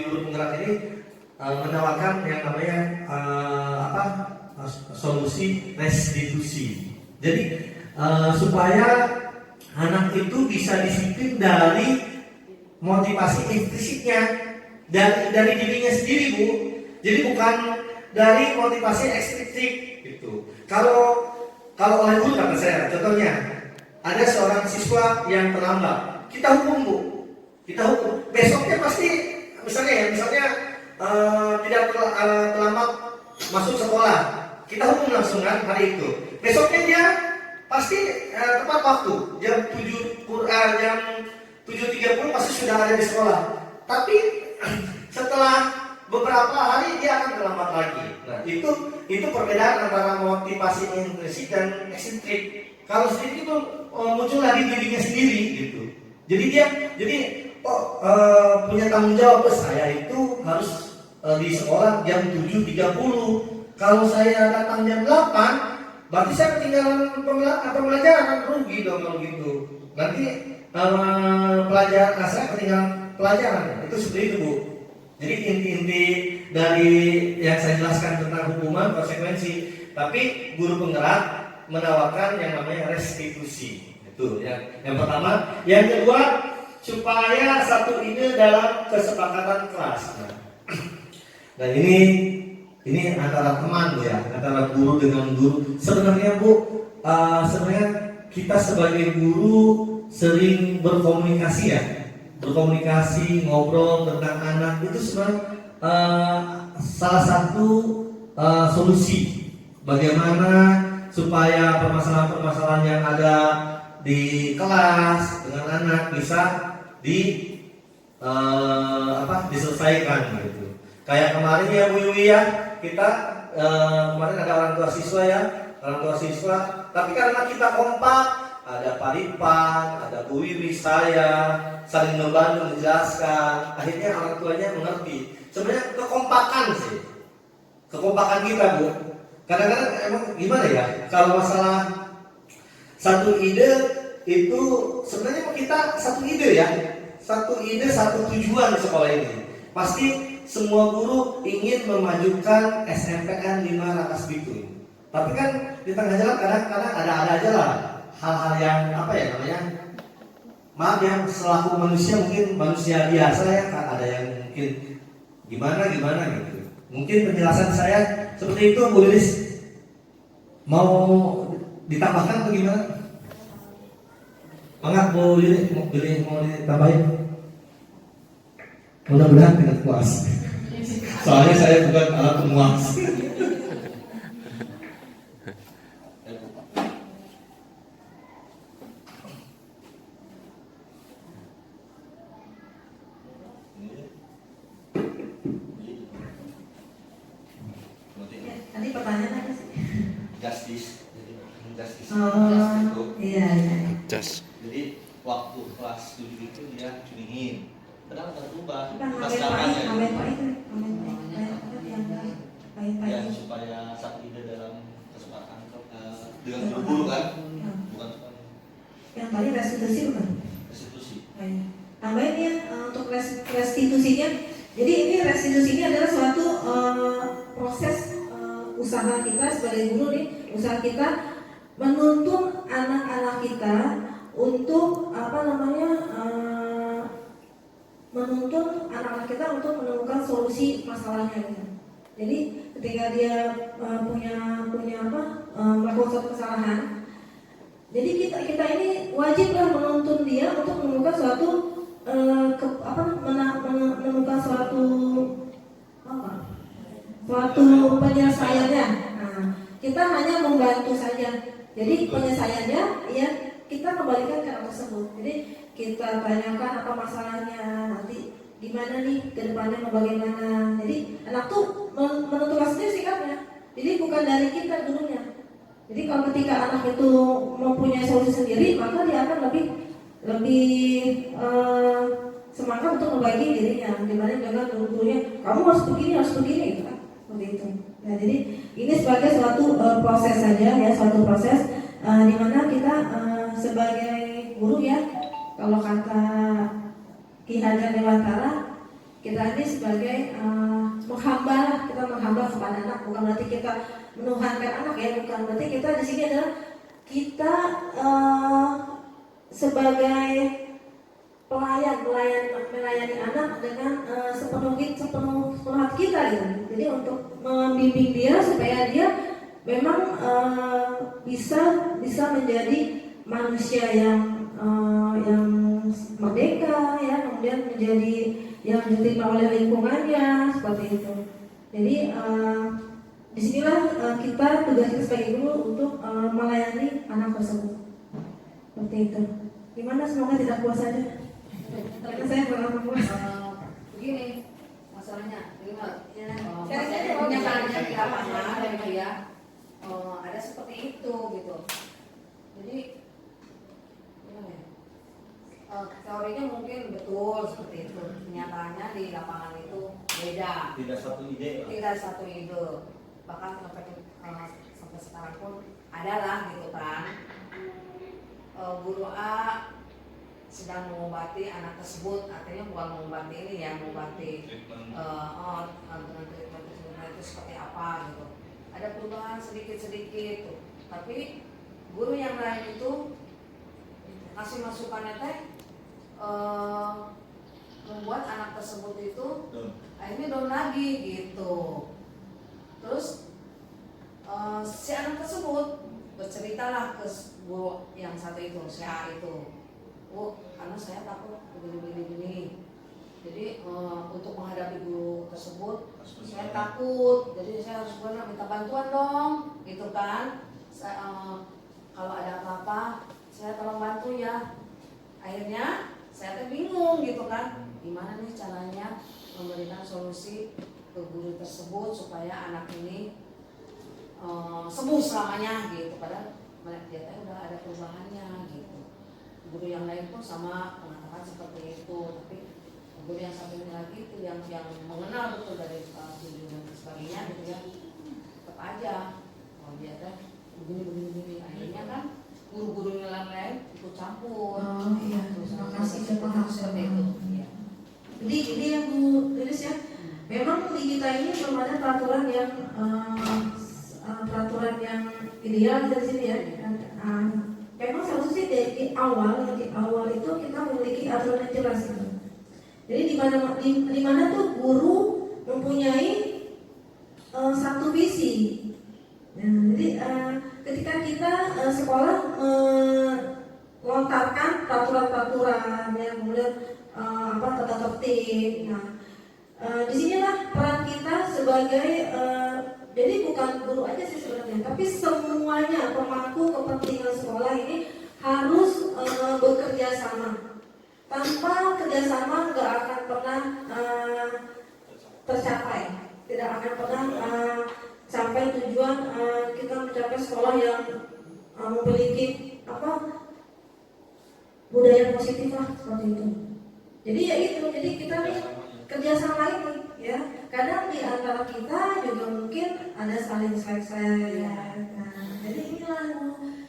[SPEAKER 1] guru penggerak ini menawarkan yang namanya solusi restitusi. Jadi supaya anak itu bisa disiplin dari motivasi implisitnya dari dirinya sendiri Bu. Jadi bukan dari motivasi ekstrinsi gitu. Kalau oleh guru kata saya, contohnya ada seorang siswa yang terlambat, kita hukum Bu, kita hukum. Besoknya pasti misalnya tidak terlambat masuk sekolah, kita hukum langsung kan hari itu. Besoknya dia pasti tepat waktu jam 7.30 pasti sudah ada di sekolah. Tapi setelah beberapa hari dia akan terlambat lagi. Nah, itu perbedaan antara motivasi intrinsik dan eksentrik. Kalau sedikit itu muncul dari dirinya sendiri gitu. Jadi punya tanggung jawab, saya itu harus di sekolah jam 7.30. Kalau saya datang jam 8, berarti saya ketinggalan pembelajaran, rugi dong kalau gitu. Nanti saya ketinggalan pelajaran. Itu seperti itu Bu. Jadi inti-inti dari yang saya jelaskan tentang hukuman, konsekuensi, tapi guru penggerak menawarkan yang namanya restitusi. Itu yang pertama. Yang kedua, supaya satu ide dalam kesepakatan kelas. Nah ini antara teman Bu ya, antara guru dengan guru. Sebenarnya Bu, sebenarnya kita sebagai guru sering berkomunikasi ya. Berkomunikasi, ngobrol tentang anak itu sebenarnya salah satu solusi bagaimana supaya permasalahan-permasalahan yang ada di kelas dengan anak bisa diselesaikan gitu. Kayak kemarin ya Bu Yui ya, kita kemarin ada orang tua siswa, tapi karena kita kompak, ada Pak Ripan, ada Bu Wiwi, saya saling membantu menjelaskan, akhirnya orang tuanya mengerti. Sebenarnya kekompakan kita Bu. Kadang-kadang emang gimana ya, kalau masalah satu ide itu sebenarnya kita satu ide ya, satu tujuan di sekolah ini. Pasti semua guru ingin memajukan SMPN 5 Rangkas Bitung. Tapi kan di tengah jalan kadang-kadang ada aja lah hal-hal yang maaf ya, selaku manusia mungkin manusia biasa ya, ada yang mungkin gimana gitu. Mungkin penjelasan saya seperti itu, Bu Lilis. Mau ditambahkan atau gimana? Mangga Bu Lilis, mau ditambahin? Mudah-mudahan tidak puas. Soalnya saya bukan alat pemuas.
[SPEAKER 5] Tadi pertanyaan apa sih?
[SPEAKER 1] Justice
[SPEAKER 5] Oh, iya.
[SPEAKER 6] Jas.
[SPEAKER 1] Jadi waktu kelas 7 itu dia cuningin. Padahal nggak berubah.
[SPEAKER 5] Kita
[SPEAKER 1] Ya supaya satu ide dalam kesepakatan dengan guru kan, bukan
[SPEAKER 5] yang tadi restitusi bukan?
[SPEAKER 1] restitusi.
[SPEAKER 5] Tambahin ya untuk restitusinya. Jadi ini restitusi ini adalah suatu proses usaha kita sebagai guru nih, usaha kita menuntun anak-anak kita untuk menuntun anak-anak kita untuk menemukan solusi masalahnya gitu. Jadi ketika dia melakukan suatu kesalahan, jadi kita ini wajiblah menuntun dia untuk menemukan suatu menemukan suatu penyelesaiannya. Nah, kita hanya membantu saja. Jadi penyelesaiannya ya kita kembalikan ke anak tersebut. Jadi kita tanyakan apa masalahnya, nanti gimana nih ke depannya mau bagaimana. Jadi anak tuh menentukan sendiri sikapnya. Jadi bukan dari kita gurunya. Jadi kalau ketika anak itu mempunyai solusi sendiri, maka dia akan lebih semangat untuk membagi dirinya dibanding dengan gurunya kamu harus begini gitu kan, seperti itu. Nah, jadi ini sebagai suatu proses saja ya, suatu proses di mana kita sebagai guru ya, kalau kata Ki Hajar Dewantara, kita ini sebagai kita menghamba kepada anak, bukan berarti kita menuhankan anak ya, bukan berarti kita di sini adalah kita sebagai melayani anak dengan sepenuh hati kita gitu. Jadi untuk membimbing dia supaya dia memang bisa menjadi manusia yang merdeka ya, kemudian menjadi yang diterima oleh lingkungannya seperti itu. Jadi disinilah tugas kita sebagai guru untuk melayani anak tersebut seperti itu. Gimana, semoga tidak puas saja. Karena saya kurang puas.
[SPEAKER 4] Begini masalahnya,
[SPEAKER 5] kenyataannya
[SPEAKER 4] di lapangan gitu ya, ada seperti itu gitu. Jadi gimana ya? Teorinya mungkin betul seperti itu, kenyataannya di lapangan itu beda.
[SPEAKER 1] Tidak satu ide.
[SPEAKER 4] Bahkan sampai sekarang pun adalah gitu kan. Guru A sedang mengobati anak tersebut, artinya bukan mengobati ini ya, mengobati dengan treatment itu seperti apa gitu. Ada perubahan sedikit tuh, tapi guru yang lain itu kasih masukannya membuat anak tersebut itu akhirnya down lagi gitu. Terus si anak tersebut berceritalah ke guru yang satu itu, si A itu, karena saya takut begini. Jadi untuk menghadapi guru tersebut saya takut, jadi saya harus minta bantuan dong, gitu kan. Kalau ada apa-apa saya tolong bantu ya. Akhirnya saya tuh bingung gitu kan, gimana nih caranya memberikan solusi ke guru tersebut supaya anak ini sembuh selamanya gitu. Padahal dia udah ada perubahannya gitu. Guru yang lain pun sama mengatakan seperti itu, tapi guru yang satu ini lagi itu yang mengenal betul dari tujuan dan sebagainya gitu ya, tetap aja kalau dia begini. Akhirnya kan guru-guru yang lain ikut campur.
[SPEAKER 5] Iya, terima kasih, saya paham
[SPEAKER 4] Seperti itu. Iya.
[SPEAKER 5] Jadi yang Bu Lilis ya, memang di kita ini belum ada peraturan yang ideal dari sini ya. Memang seharusnya sih di awal itu kita memiliki aturan yang jelas gitu. Jadi di mana tuh guru mempunyai satu visi. Nah, jadi ketika kita sekolah melontarkan peraturan-peraturan yang kemudian tata tertib. Nah, disinilah peran kita sebagai jadi bukan guru aja sih sebenarnya, tapi semuanya pemangku kepentingan sekolah ini harus bekerja sama. Tanpa kerjasama nggak akan pernah tercapai, tidak akan pernah sampai tujuan kita mencapai sekolah yang memiliki budaya positif lah seperti itu. Jadi ya itu, jadi kita nih kerjasama ini ya. Kadang di antara kita juga mungkin ada saling selek-selek ya. Nah, jadi inilah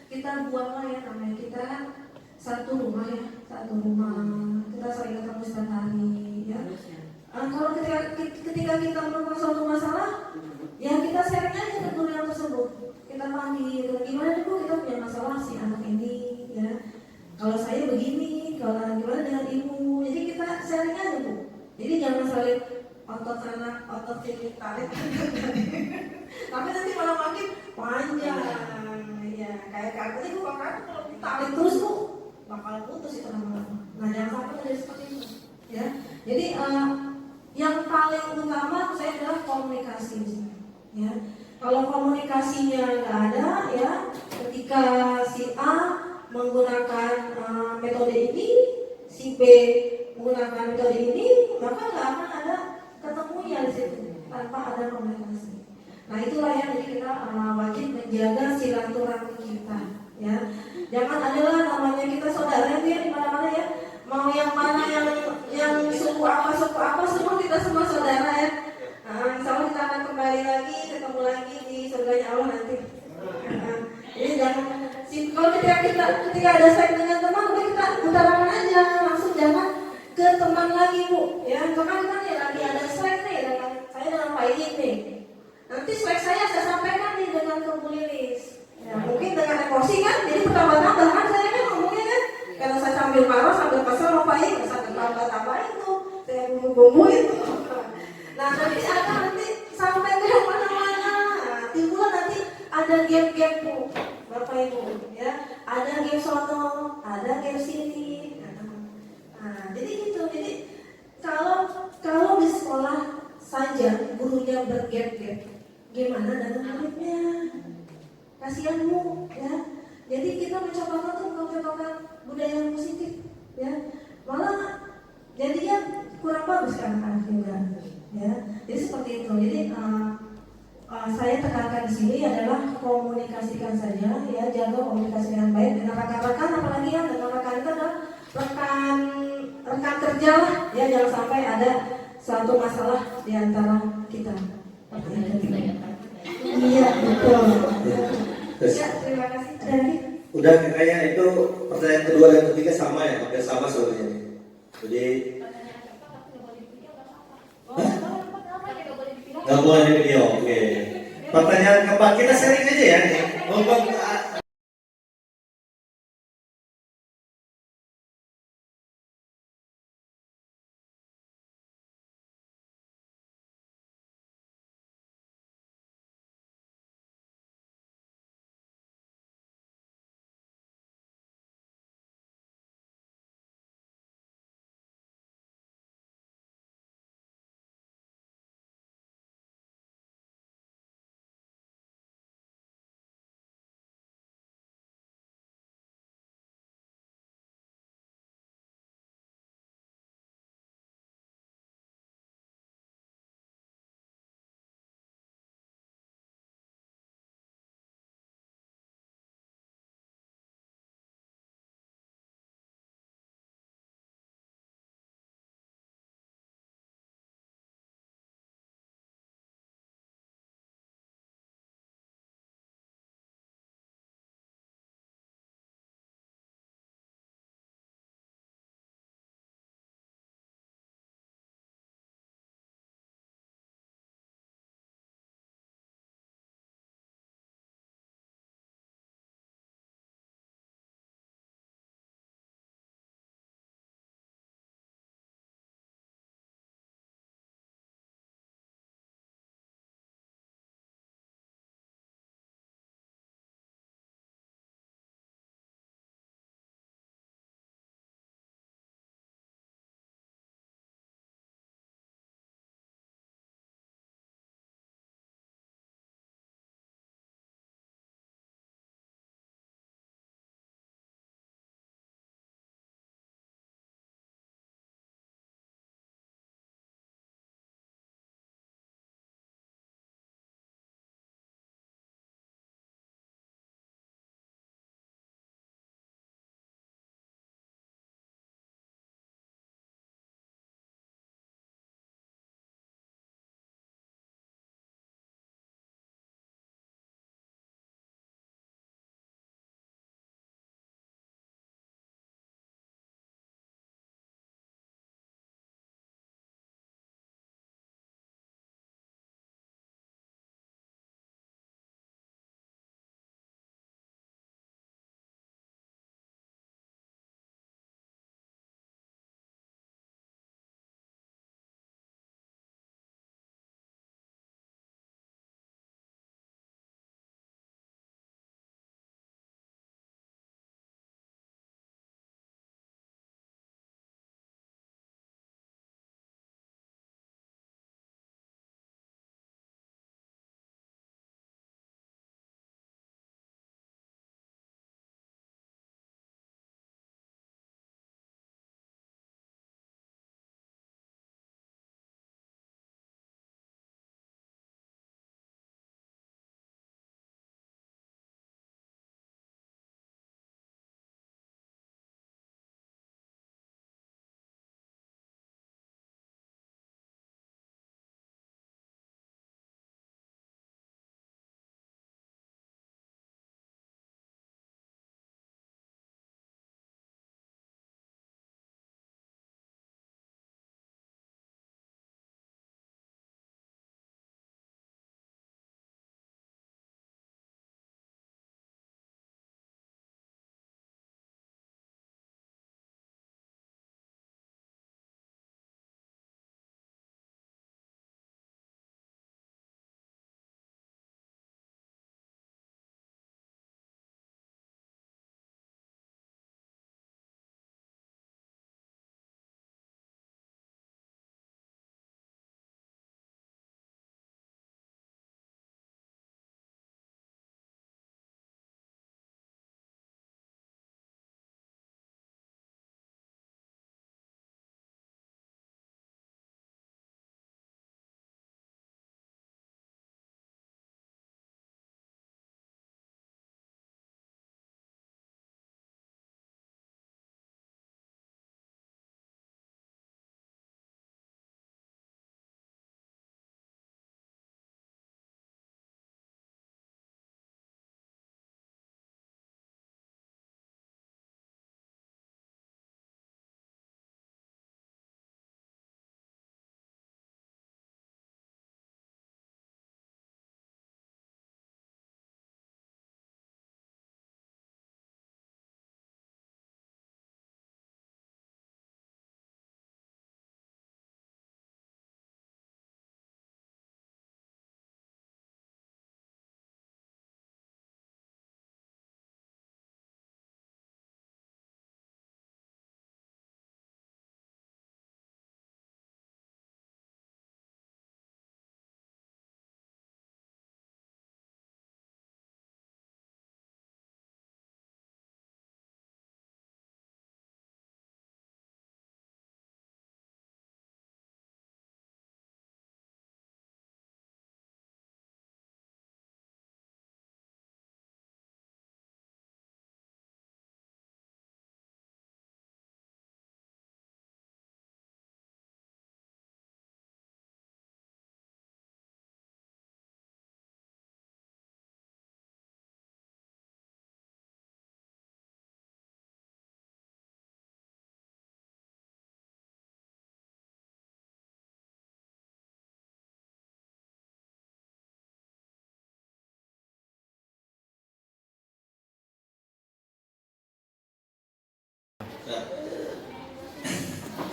[SPEAKER 5] kita buatlah ya, namanya kita satu rumah ya, kita sering ketemu setiap hari ya. Kalau ketika kita menemukan suatu masalah, ya kita sharing aja ke guru yang tersebut. Kita panggil, gimana nih Bu, kita punya masalah si anak ini ya. Kalau saya begini, kalau gimana dengan ibu. Jadi kita sharing aja Bu. Jadi jangan saling otot sana, otot sini, tarik. Tapi nanti malah makin panjang. Ya, kayak katanya Bu, kalau ditarik terus Bu, bakal putus itu lama-lama. Nah, jangan sampai terjadi seperti itu. Ya, jadi yang paling utama saya adalah komunikasi. Ya, kalau komunikasinya nggak ada, ya, ketika si A menggunakan metode ini, si B menggunakan metode ini, maka nggak akan ada ketemunya di situ tanpa ada komunikasi. Nah, itulah yang jadi kita wajib menjaga silaturahmi kita. Ya, jangan adalah namanya kita saudara itu ya di mana-mana ya. Mau yang mana yang suku apa semua kita semua saudara ya. Insya Allah kita akan kembali lagi, ketemu lagi di surganya Allah nanti. Jadi jangan kalau ketika ada seks dengan teman, kita utarakan aja, langsung jangan ke teman lagi Bu. Ya, kan ya lagi ada seks nih dengan saya dengan Pak Iin nih. Nanti seks saya sampaikan nih dengan ke Bu Lilis. Ya, mungkin dengan emosi kan, jadi bertambah-tambah kan saya kan ngomongnya kan. Karena saya sambil marah, sambil kesel lupain, sambil tambah-tambahin tuh, saya bumbu-bumbuin tuh. Nah, nanti sampai ke mana-mana. Nah, timbul nanti ada gap-gap Bu, Bapak Ibu, ya. Ada gap sono, ada gap sini. Nah, jadi gitu. Jadi kalau di sekolah saja gurunya bergap-gap, gimana dengan muridnya? Kasihan Bu, ya. Jadi kita mencoba untuk mencontohkan budaya yang positif, ya. Malah jadinya kurang bagus kan anak juga, ya. Jadi seperti itu. Jadi saya tekankan di sini adalah komunikasikan saja, ya, jaga komunikasi dengan baik dengan rekan-rekan, apalagi ya dengan rekan itu adalah rekan kerja lah, ya, jangan sampai ada suatu masalah di antara kita. Iya betul. Ya, terima kasih. Ada lagi?
[SPEAKER 1] Udah kayaknya itu pertanyaan kedua dan ketiga sama ya, hampir sama sebenarnya. Jadi nggak boleh di video, oke. Pertanyaan keempat kita sharing aja ya nih. Untuk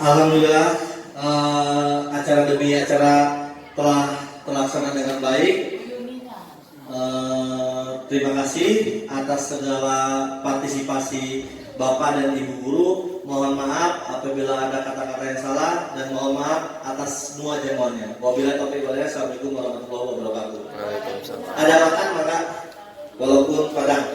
[SPEAKER 1] Alhamdulillah acara demi acara telah terlaksana dengan baik. Terima kasih atas segala partisipasi Bapak dan Ibu Guru. Mohon maaf apabila ada kata-kata yang salah dan mohon maaf atas semua jamuannya. Wabillahi taufiq wal hidayah. Assalamualaikum warahmatullahi wabarakatuh. Ada makan maka walaupun padang.